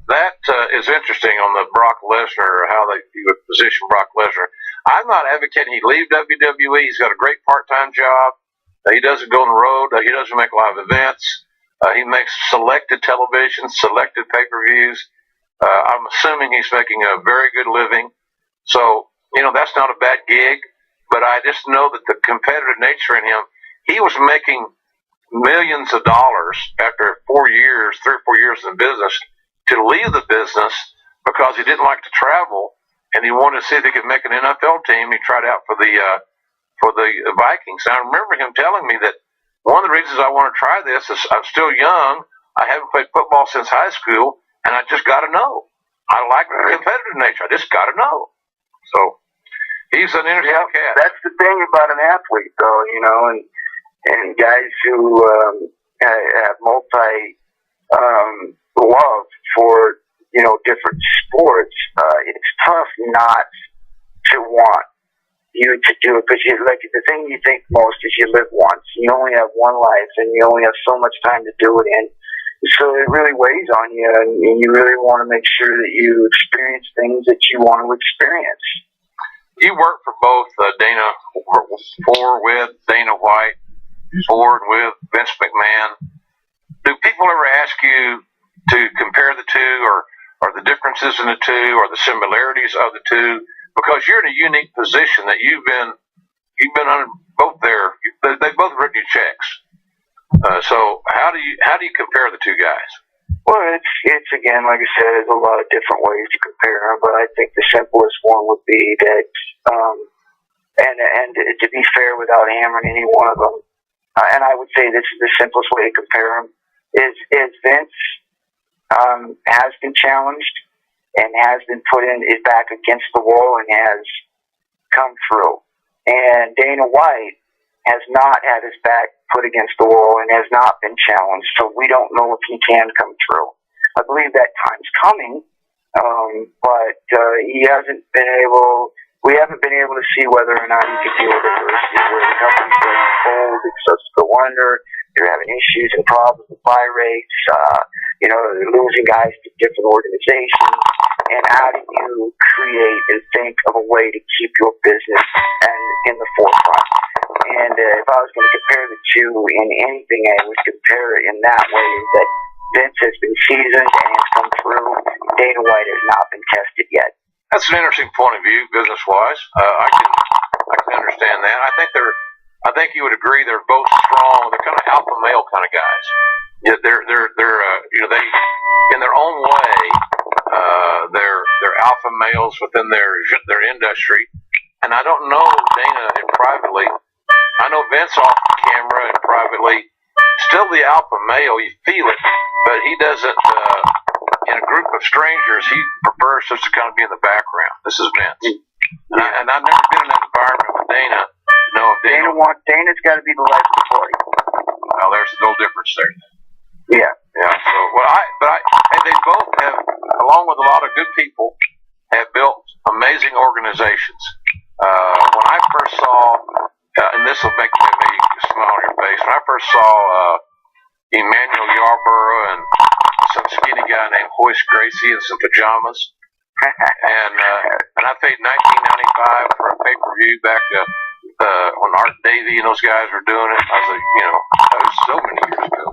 that is interesting on the Brock Lesnar, how they would position Brock Lesnar. I'm not advocating he leave WWE. He's got a great part-time job. He doesn't go on the road. He doesn't make live events. He makes selected television, selected pay-per-views. I'm assuming he's making a very good living. So, that's not a bad gig. But I just know that the competitive nature in him, he was making millions of dollars after 3 or 4 years in business to leave the business because he didn't like to travel and he wanted to see if he could make an NFL team. He tried out for the Vikings. And I remember him telling me that one of the reasons I want to try this is I'm still young. I haven't played football since high school, and I just got to know. I like the competitive nature. I just got to know. So he's an interesting cat. That's the thing about an athlete, though, and guys who have love for different sports. It's tough not to want you to do it because the thing you think most is you live once. You only have one life, and you only have so much time to do it in. So it really weighs on you, and you really want to make sure that you experience things that you want to experience. You work for both with Dana White, Ford with Vince McMahon. Do people ever ask you to compare the two, or the differences in the two, or the similarities of the two? Because you're in a unique position that you've been on both there. They've both written you checks. So how do you compare the two guys? Well, it's again, like I said, there's a lot of different ways to compare them, but I think the simplest one would be that, and to be fair, without hammering any one of them, and I would say this is the simplest way to compare them, is Vince has been challenged and has been put in his back against the wall and has come through, and Dana White has not had his back put against the wall and has not been challenged, so we don't know if he can come through. I believe that time's coming, but he hasn't been able. We haven't been able to see whether or not he can deal with adversity, where the company's going cold, it starts to go under. They're having issues and problems with buy rates. They're losing guys to different organizations. And how do you create and think of a way to keep your business and in the forefront? And if I was going to compare the two in anything, I would compare it in that way, that Vince has been seasoned and has come through. Dana White has not been tested yet. That's an interesting point of view, business-wise. I can understand that. I I think you would agree they're both strong. They're kind of alpha male kind of guys. Yeah, they're they in their own way, they're alpha males within their industry. And I don't know Dana privately. I know Vince off the camera and privately. Still the alpha male, you feel it, but he doesn't. In a group of strangers, he prefers just to kind of be in the background. This is Vince, and I've never been in that environment with Dana. No, Dana's got to be the life of the party. Well, there's no difference there. Yeah. Yeah. So, and they both have, along with a lot of good people, have built amazing organizations. When I first saw, and this will make me smile on your face. When I first saw Emmanuel Yarborough and some skinny guy named Hoist Gracie in some pajamas, and I paid $19.95 for a pay-per-view back when Art Davey and those guys were doing it. I was like, that was so many years ago.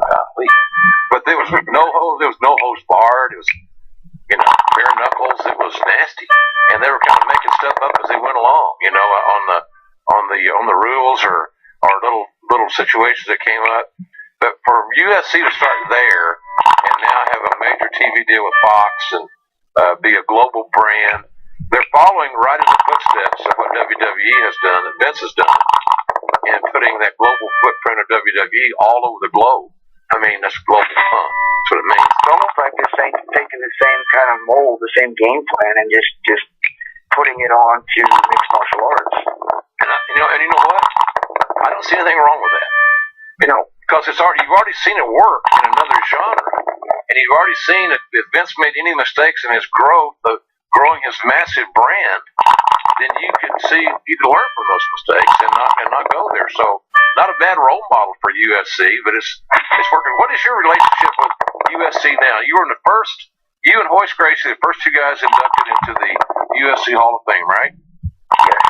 But there was no host barred. It was, bare knuckles. It was nasty, and they were kind of making stuff up as they went along. On the rules or little situations that came up. But for UFC to start there and now have a major TV deal with Fox and be a global brand, they're following right in the footsteps of what WWE has done and Vince has done, and putting that global footprint of WWE all over the globe. I mean, that's global fun. That's what it means. It's almost like they're taking the same kind of mold, the same game plan, and just putting it on to mixed martial arts. And you know what? I don't see anything wrong with that. Because you've already seen it work in another genre, and you've already seen if Vince made any mistakes in his growth of growing his massive brand, then you can learn from those mistakes and not go there. So, not a bad role model for UFC, but it's working. What is your relationship with UFC now? You were in you and Hoist Gracie, the first two guys inducted into the UFC Hall of Fame, right? Yes.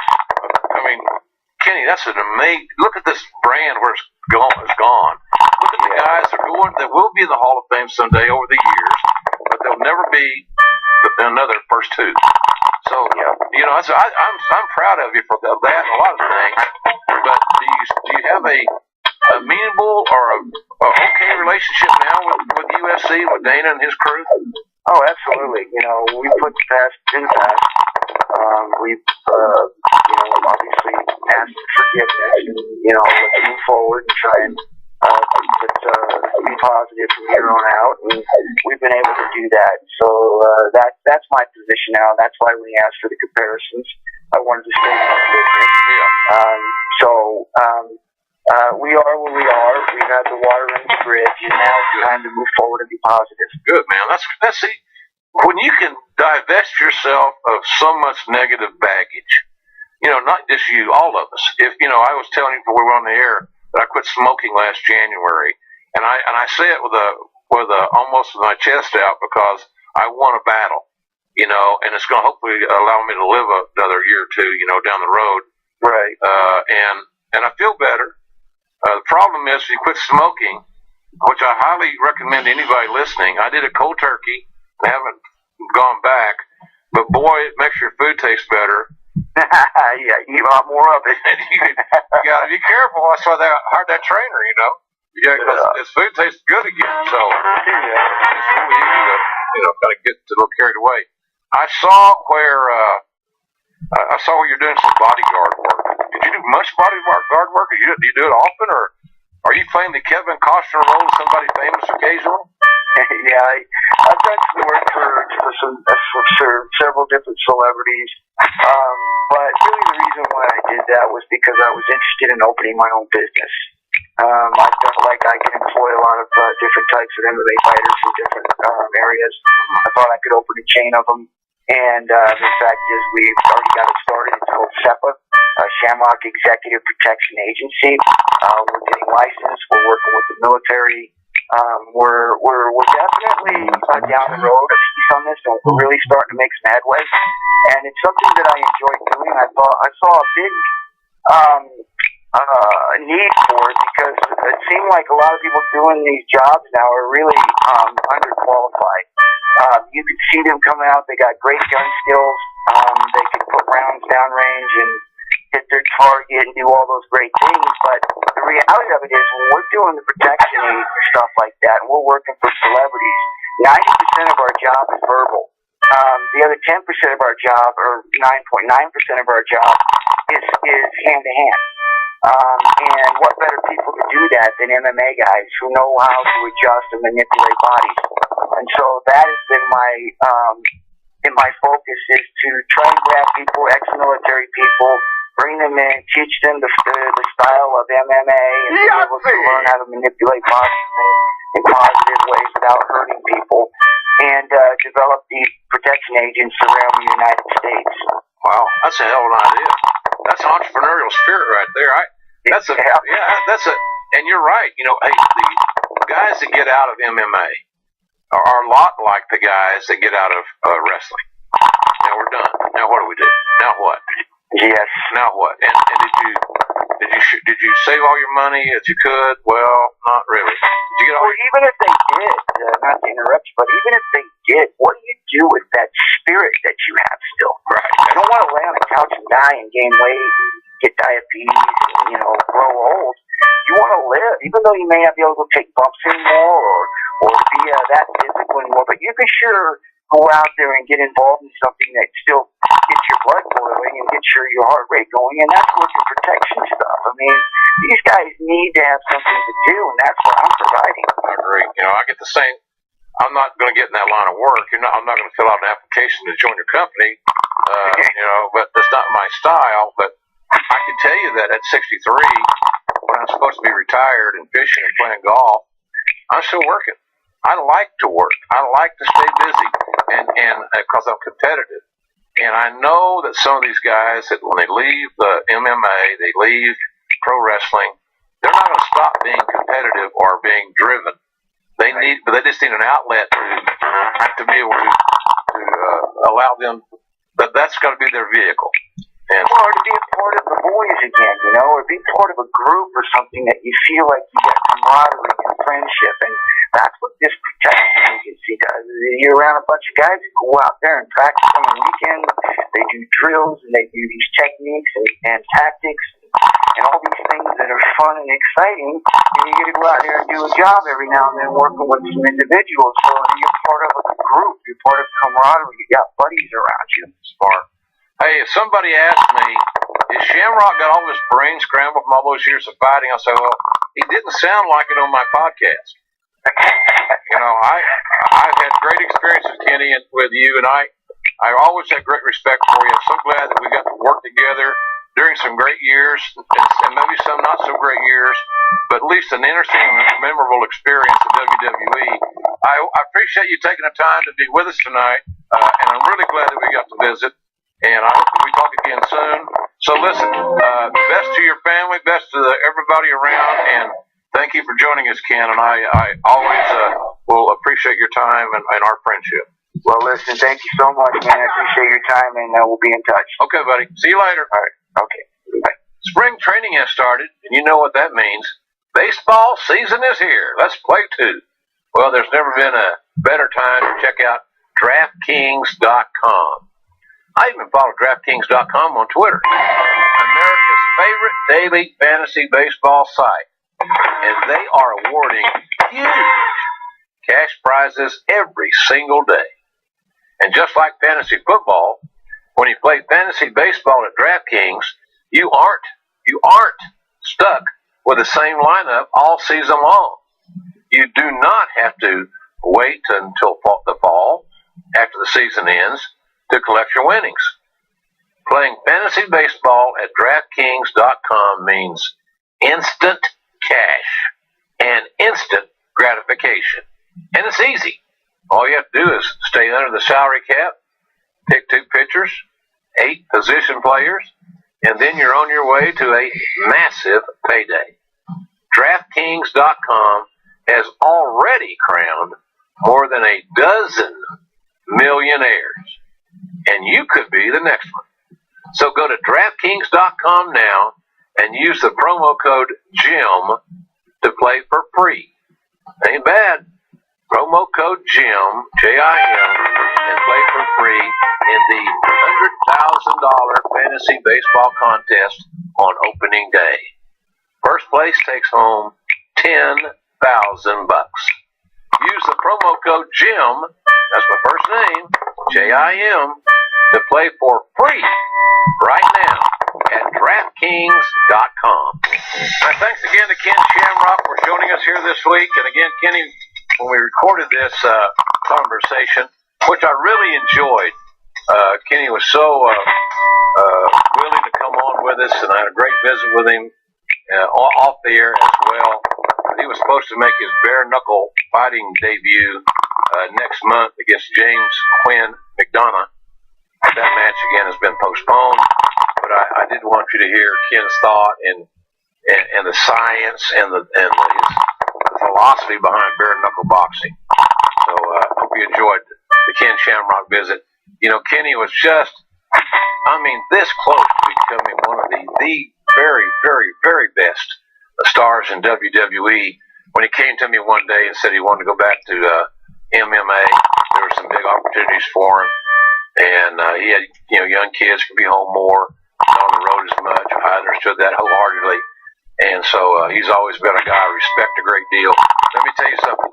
I mean, Kenny, that's an amazing. Look at this brand where it's gone. Look at the guys that will be in the Hall of Fame someday over the years, but they'll never be another first two. So I'm proud of you for that and a lot of things. But do you have a amenable or a okay relationship now with UFC with Dana and his crew? Oh, absolutely. We put the past in the past. We've obviously asked for forgiveness and let's move forward and try and be positive from here on out, and we've been able to do that. So that's my position now. That's why we asked for the comparisons. I wanted to stay in that business. We are where we are. We've had the water under the bridge, and now it's time to move forward and be positive. Good, man. That's it. When you can divest yourself of so much negative baggage, not just you, all of us. If I was telling you before we were on the air that I quit smoking last January, and I say it with almost with my chest out because I won a battle, and it's going to hopefully allow me to live another year or two, down the road. Right. And I feel better. The problem is if you quit smoking, which I highly recommend to anybody listening. I did a cold turkey. I haven't gone back, but boy, it makes your food taste better. Yeah, you want more of it. you got to be careful. That's why they hired that trainer, because his food tastes good again. So it's really easy to, kind of get a little carried away. I saw where you're doing some bodyguard work. Did you do much bodyguard work? Do you do it often, or are you playing the Kevin Costner role of somebody famous occasionally? Yeah, I've done some work for several different celebrities. But really the reason why I did that was because I was interested in opening my own business. I felt like I could employ a lot of different types of MMA fighters from different areas. I thought I could open a chain of them. And the fact is we've already got it started. It's called SEPA, Shamrock Executive Protection Agency. We're getting licensed. We're working with the military. We're definitely down the road a piece on this, and we're really starting to make some headway. And it's something that I enjoy doing. I saw a big need for it because it seemed like a lot of people doing these jobs now are really underqualified. You can see them coming out. They got great gun skills. They can put rounds downrange and hit their target and do all those great things. But the reality of it is, when we're doing the protection aids and stuff like that, and we're working for celebrities, 90% of our job is verbal. The other 10% of our job, or 9.9% of our job, is hand to hand. And what better people to do that than MMA guys who know how to adjust and manipulate bodies? And so that has been my focus, is to try and grab people, ex-military people, bring them in, teach them the style of MMA, and be able to learn how to manipulate bodies in positive ways without hurting people, and develop these protection agents around the United States. Wow, that's a hell of an idea. That's entrepreneurial spirit right there. And you're right. You know, hey, the guys that get out of MMA are a lot like the guys that get out of wrestling. Now we're done. Now what do we do? Now what? Yes. Now what? And did you save all your money as you could? Well, not really. Did you get all? Well, even if they did, not to interrupt you, but even if they did, what do you do with that spirit that you have still? Right. You don't want to lay on the couch and die and gain weight and get diabetes and, grow old. You want to live, even though you may not be able to take bumps anymore or be that physical anymore, but you can sure go out there and get involved in something that still gets your blood boiling and gets your heart rate going, and that's working protection stuff. I mean, these guys need to have something to do, and that's what I'm providing. I agree. I get the same. I'm not going to get in that line of work. I'm not going to fill out an application to join your company, but that's not my style. But I can tell you that at 63, when I'm supposed to be retired and fishing and playing golf, I'm still working. I like to work. I like to stay busy, and because I'm competitive. And I know that some of these guys, that when they leave the MMA, they leave pro wrestling, they're not going to stop being competitive or being driven. They just need an outlet to be able to allow them. That's got to be their vehicle. Or to be a part of the boys again, or be part of a group or something that you feel like you got camaraderie and friendship. And that's what this protection agency does. You're around a bunch of guys who go out there and practice on the weekends. They do drills and they do these techniques and tactics and all these things that are fun and exciting. And you get to go out there and do a job every now and then working with some individuals. So you're part of a group. You're part of camaraderie. You got buddies around you. Smart. Hey, if somebody asked me, is Shamrock got all this brain scrambled from all those years of fighting? I'll say, well, he didn't sound like it on my podcast. I've had great experiences, Kenny, and with you, and I always had great respect for you. I'm so glad that we got to work together during some great years, and maybe some not so great years, but at least an interesting and memorable experience at WWE. I appreciate you taking the time to be with us tonight, and I'm really glad that we got to visit. And I hope that we talk again soon. So listen, best to your family, best to everybody around, and thank you for joining us, Ken. And I always will appreciate your time and our friendship. Well, listen, thank you so much, man. I appreciate your time, and we'll be in touch. Okay, buddy. See you later. All right. Okay. Bye. Spring training has started, and you know what that means. Baseball season is here. Let's play too. Well, there's never been a better time to check out DraftKings.com. I even follow DraftKings.com on Twitter, America's favorite daily fantasy baseball site. And they are awarding huge cash prizes every single day. And just like fantasy football, when you play fantasy baseball at DraftKings, you aren't stuck with the same lineup all season long. You do not have to wait until the fall, after the season ends, to collect your winnings. Playing fantasy baseball at DraftKings.com means instant cash and instant gratification. And it's easy. All you have to do is stay under the salary cap, pick 2 pitchers, 8 position players, and then you're on your way to a massive payday. DraftKings.com has already crowned more than a dozen millionaires. And you could be the next one. So go to DraftKings.com now and use the promo code JIM to play for free. Ain't bad. Promo code JIM, J-I-M, and play for free in the $100,000 fantasy baseball contest on opening day. First place takes home $10,000. Use the promo code JIM, that's my first name, JIM, to play for free right now at DraftKings.com. Thanks again to Ken Shamrock for joining us here this week. And again, Kenny, when we recorded this conversation, which I really enjoyed, Kenny was so willing to come on with us, and I had a great visit with him off the air as well. He was supposed to make his bare knuckle fighting debut next month against James Quinn McDonough. That match again has been postponed, but I did want you to hear Ken's thought and the science and his philosophy behind bare knuckle boxing. So I hope you enjoyed the Ken Shamrock visit. You know, Kenny was just, this close to becoming one of the very, very, very best stars in WWE. When he came to me one day and said he wanted to go back to MMA, there were some big opportunities for him, and he had young kids, could be home more, not on the road as much. I understood that wholeheartedly, and so he's always been a guy I respect a great deal. Let me tell you something.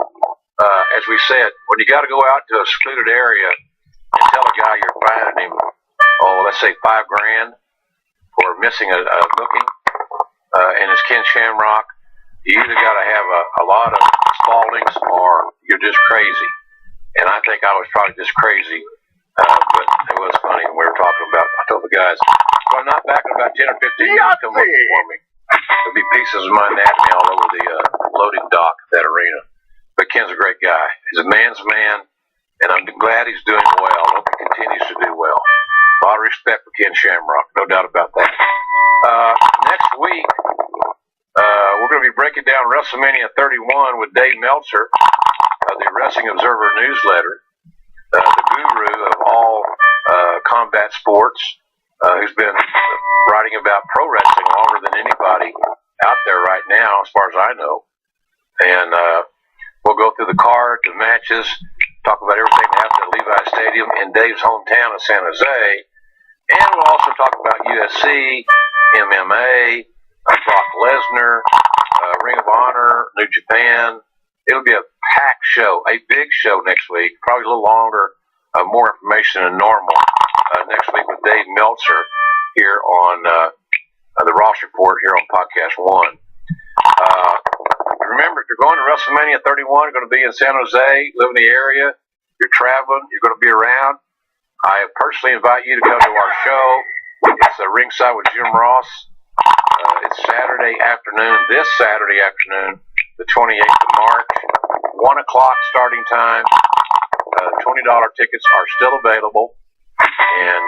As we said, when you got to go out to a secluded area and tell a guy you're fining him, let's say $5,000 for missing a booking, and it's Ken Shamrock, you either got to have a lot of Spaldings or you're just crazy. And I think I was probably just crazy, but it was funny. We were talking about, I told the guys, if I'm not back in about 10 or 15 years, come looking for me. There'll be pieces of my anatomy all over the loading dock at that arena. But Ken's a great guy. He's a man's man, and I'm glad he's doing well. I hope he continues to do well. A lot of respect for Ken Shamrock, no doubt about that. Next week, we're going to be breaking down WrestleMania 31 with Dave Meltzer, the Wrestling Observer newsletter, the guru of all combat sports, who's been writing about pro wrestling longer than anybody out there right now, as far as I know. And we'll go through the card, the matches, talk about everything that happened at Levi Stadium in Dave's hometown of San Jose. And we'll also talk about UFC, MMA, Brock Lesnar, Ring of Honor, New Japan. It'll be a packed show, a big show next week, probably a little longer, more information than normal next week with Dave Meltzer here on the Ross Report here on Podcast One. Remember, if you're going to WrestleMania 31, you're going to be in San Jose, live in the area, you're traveling, you're going to be around. I personally invite you to come to our show. It's Ringside with Jim Ross. It's Saturday afternoon, this Saturday afternoon, the 28th of March, 1 o'clock starting time. $20 tickets are still available, and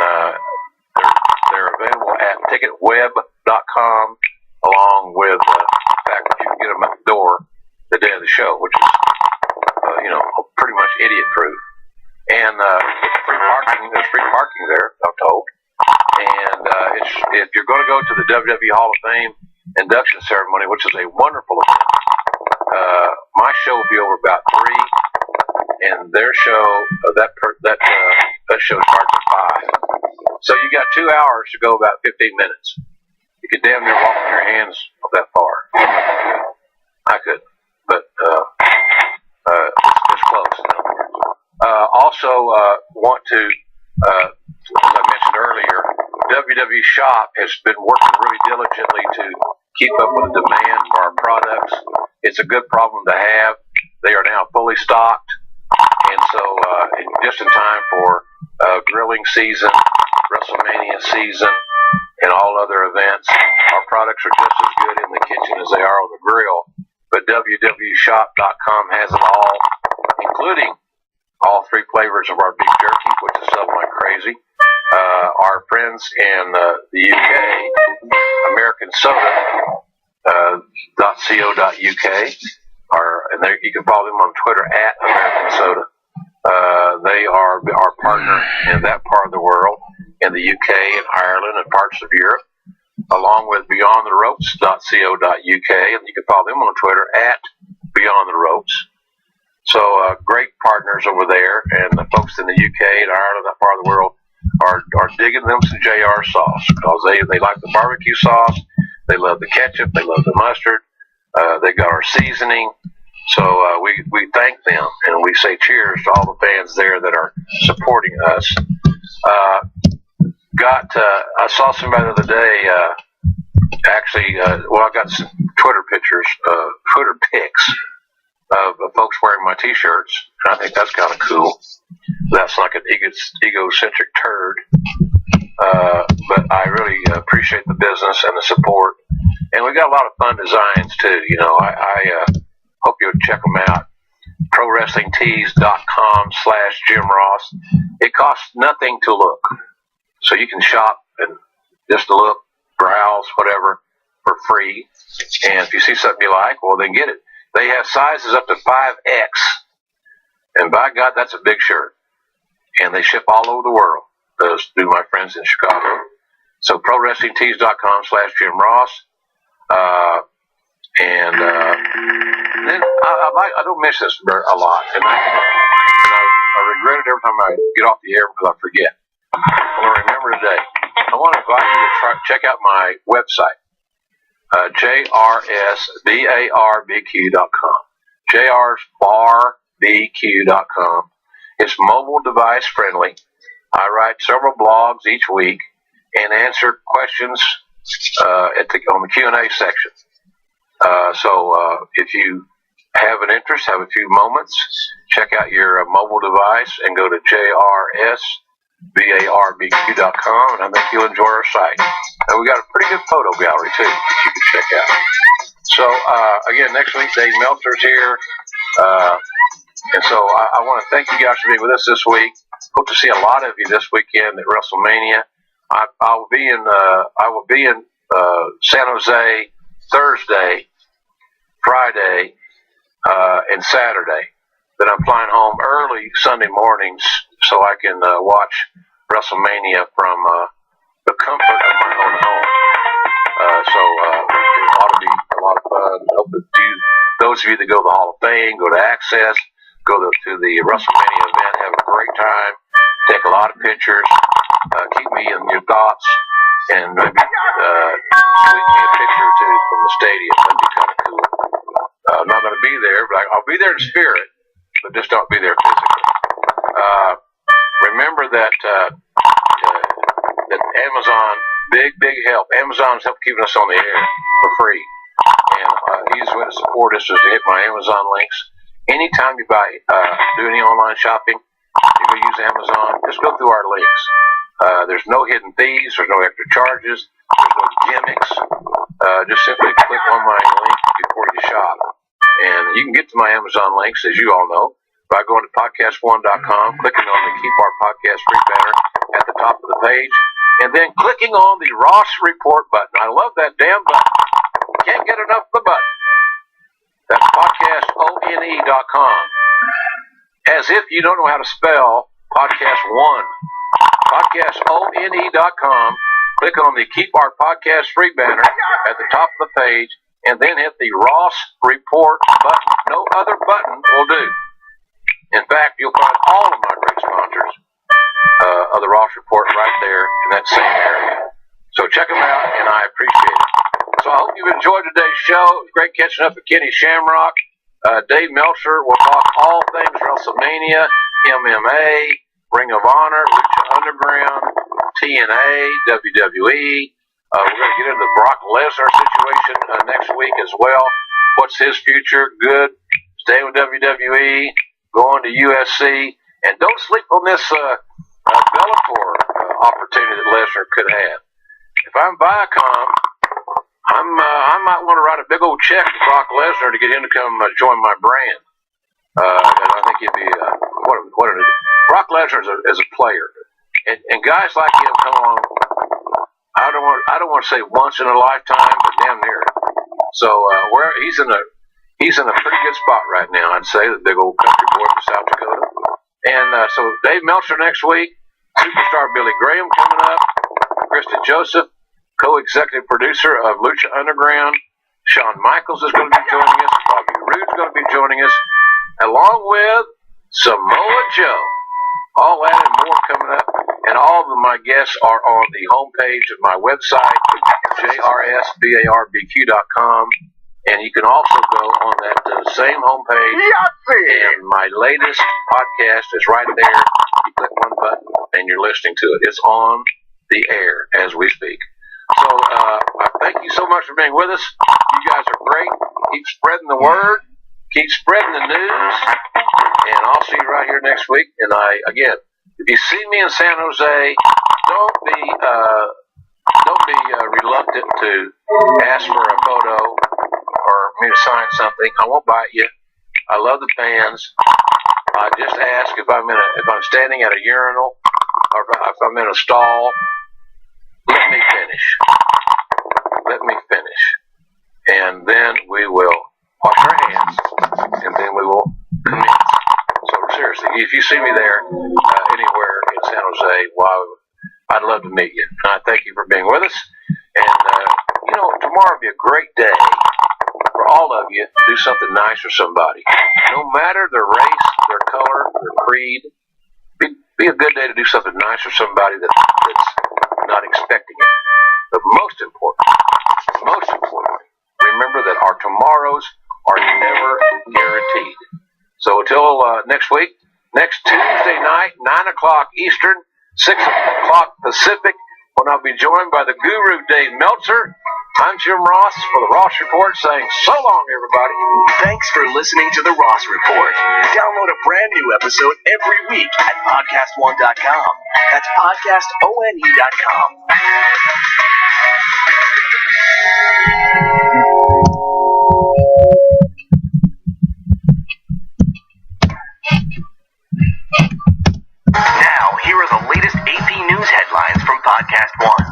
they're available at ticketweb.com, along with the fact that you can get them at the door the day of the show, which is, pretty much idiot-proof. And there's free parking there, I'm told. And if you're going to go to the WWE Hall of Fame induction ceremony, which is a wonderful event, my show will be over about 3, and their show, that show starts at 5. So you got 2 hours to go about 15 minutes. You could damn near walk on your hands that far. I couldn't, but it's close. Also, want to, as I mentioned earlier, WWE Shop has been working really diligently to keep up with the demand for our products. It's a good problem to have. They are now fully stocked, and so just in time for grilling season, WrestleMania season, and all other events. Our products are just as good in the kitchen as they are on the grill, but www.shop.com has it all, including all 3 flavors of our beef jerky, which is selling like crazy. Our friends in the UK, American Soda, .co.uk, and you can follow them on Twitter at American Soda. They are our partner in that part of the world, in the UK and Ireland and parts of Europe, along with BeyondTheRopes.co.uk, and you can follow them on Twitter at Beyond the Ropes. So great partners over there, and the folks in the UK and Ireland, that part of the world, are digging them some JR sauce because they like the barbecue sauce. They love the ketchup. They love the mustard. They got our seasoning. So we thank them and we say cheers to all the fans there that are supporting us. I saw somebody the other day. I got some Twitter pics of folks wearing my T-shirts, and I think that's kind of cool. That's like an egocentric turd, but I really appreciate the business and the support, and we got a lot of fun designs too. You know, I hope you'll check them out. ProWrestlingTees.com/Jim Ross. It costs nothing to look, so you can shop and just look, browse, whatever, for free. And if you see something you like, well, then get it. They have sizes up to 5X. And by God, that's a big shirt. And they ship all over the world. Those do my friends in Chicago. So ProWrestlingTees.com/Jim Ross. Then I don't miss this a lot. And I regret it every time I get off the air because I forget. I want to remember today. I want to invite you to check out my website, JRSBARBQ.com. JRSBARBQ.com. It's mobile device friendly. I write several blogs each week and answer questions on the Q&A section. So if you have an interest, have a few moments, check out your mobile device and go to JRSBARBQ.com, and I think you'll enjoy our site. And we got a pretty good photo gallery too that you can check out. So again, next week Dave Meltzer's here, and so I want to thank you guys for being with us this week. Hope to see a lot of you this weekend at WrestleMania. I will be in San Jose Thursday, Friday, and Saturday. Then I'm flying home early Sunday mornings so I can watch WrestleMania from the comfort of my own home. So it ought to be a lot of fun. I hope that those of you that go to the Hall of Fame, go to Access, go to the WrestleMania event, have a great time, take a lot of pictures, keep me in your thoughts, and maybe tweet me a picture or two from the stadium. That'd be kind of cool. I'm not going to be there, but I'll be there in spirit, but just don't be there physically. Remember that Amazon, big help. Amazon's helped keeping us on the air for free. And the easiest way to support us is to hit my Amazon links. Anytime you do any online shopping, you're going to use Amazon, just go through our links. There's no hidden fees, there's no extra charges, there's no gimmicks. Just simply click on my link before you shop. And you can get to my Amazon links, as you all know, by going to podcast1.com, clicking on the Keep Our Podcast Free banner at the top of the page, and then clicking on the Ross Report button. I love that damn button. Can't get enough of the button. That's podcastone.com. As if you don't know how to spell podcast one. Podcastone.com. Click on the Keep Our Podcast Free banner at the top of the page, and then hit the Ross Report button. No other button will do. In fact, you'll find all of my great sponsors of the Ross Report right there in that same area. So check them out, and I appreciate it. So I hope you've enjoyed today's show. It was great catching up with Kenny Shamrock. Dave Meltzer will talk all things WrestleMania, MMA, Ring of Honor, Lucha Underground, TNA, WWE. We're going to get into the Brock Lesnar situation next week as well. What's his future? Good. Staying with WWE, going to USC, and don't sleep on this Bellator opportunity that Lesnar could have. If I'm Viacom, I might want to write a big old check to Brock Lesnar to get him to come join my brand. And I think he'd be Brock Lesnar is a player, and guys like him come on. I don't want to say once in a lifetime, but damn near. So he's in a pretty good spot right now. I'd say the big old country boy from South Dakota. And so Dave Meltzer next week, superstar Billy Graham coming up, Kristen Joseph, co-executive producer of Lucha Underground. Shawn Michaels is going to be joining us. Bobby Roode's going to be joining us, along with Samoa Joe. All that and more coming up And all of my guests are on the homepage of my website, jrsbarbq.com. And you can also go on that same homepage, and my latest podcast is right there. You click one button, and you're listening to it. It's on the air as we speak. So I thank you so much for being with us. You guys are great. Keep spreading the word. Keep spreading the news. And I'll see you right here next week. And again, if you see me in San Jose, don't be reluctant to ask for a photo or me to sign something. I won't bite you. I love the fans. I just ask if I'm standing at a urinal or if I'm in a stall. Let me finish. Let me finish, and then we will wash our hands, and then we will commence. So seriously, if you see me there anywhere in San Jose, I'd love to meet you. And I thank you for being with us. And tomorrow will be a great day for all of you to do something nice for somebody. No matter their race, their color, their creed, be a good day to do something nice for somebody that's not expecting it. But most importantly, remember that our tomorrows are never guaranteed. So until next week, next Tuesday night, 9 o'clock Eastern, 6 o'clock Pacific, when I'll be joined by the guru Dave Meltzer. I'm Jim Ross for the Ross Report saying so long, everybody. Thanks for listening to the Ross Report. Download a brand new episode every week at podcastone.com. That's podcastone.com. Now, here are the latest AP News headlines from Podcast One.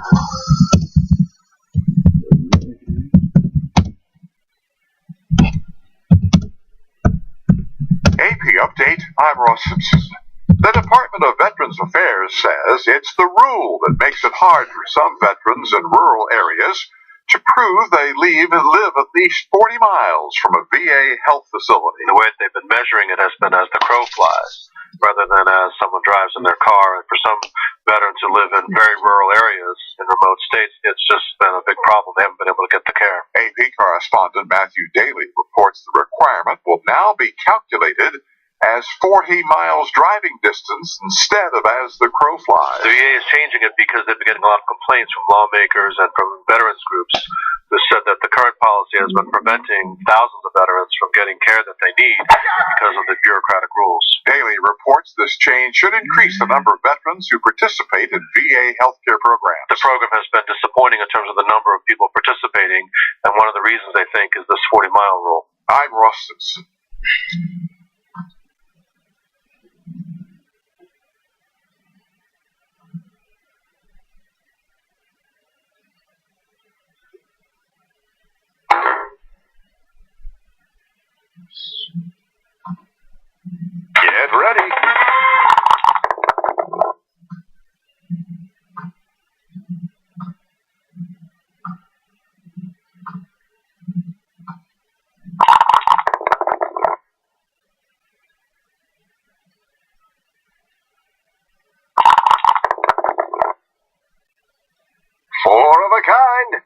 AP Update, I'm Ross Simpson. The Department of Veterans Affairs says it's the rule that makes it hard for some veterans in rural areas to prove they live at least 40 miles from a VA health facility. The way they've been measuring it has been as the crow flies, rather than as someone drives in their car. And for some veterans who live in very rural areas in remote states, it's just been a big problem. They haven't been able to get the care. AP correspondent Matthew Daly reports the requirement will now be calculated as 40 miles driving distance instead of as the crow flies. The VA is changing it because they've been getting a lot of complaints from lawmakers and from veterans groups who said that the current policy has been preventing thousands of veterans from getting care that they need because of the bureaucratic rules. Daly reports this change should increase the number of veterans who participate in VA healthcare programs. The program has been disappointing in terms of the number of people participating, and one of the reasons they think is this 40-mile rule. I'm Ross Simpson. Get ready. Four of a kind.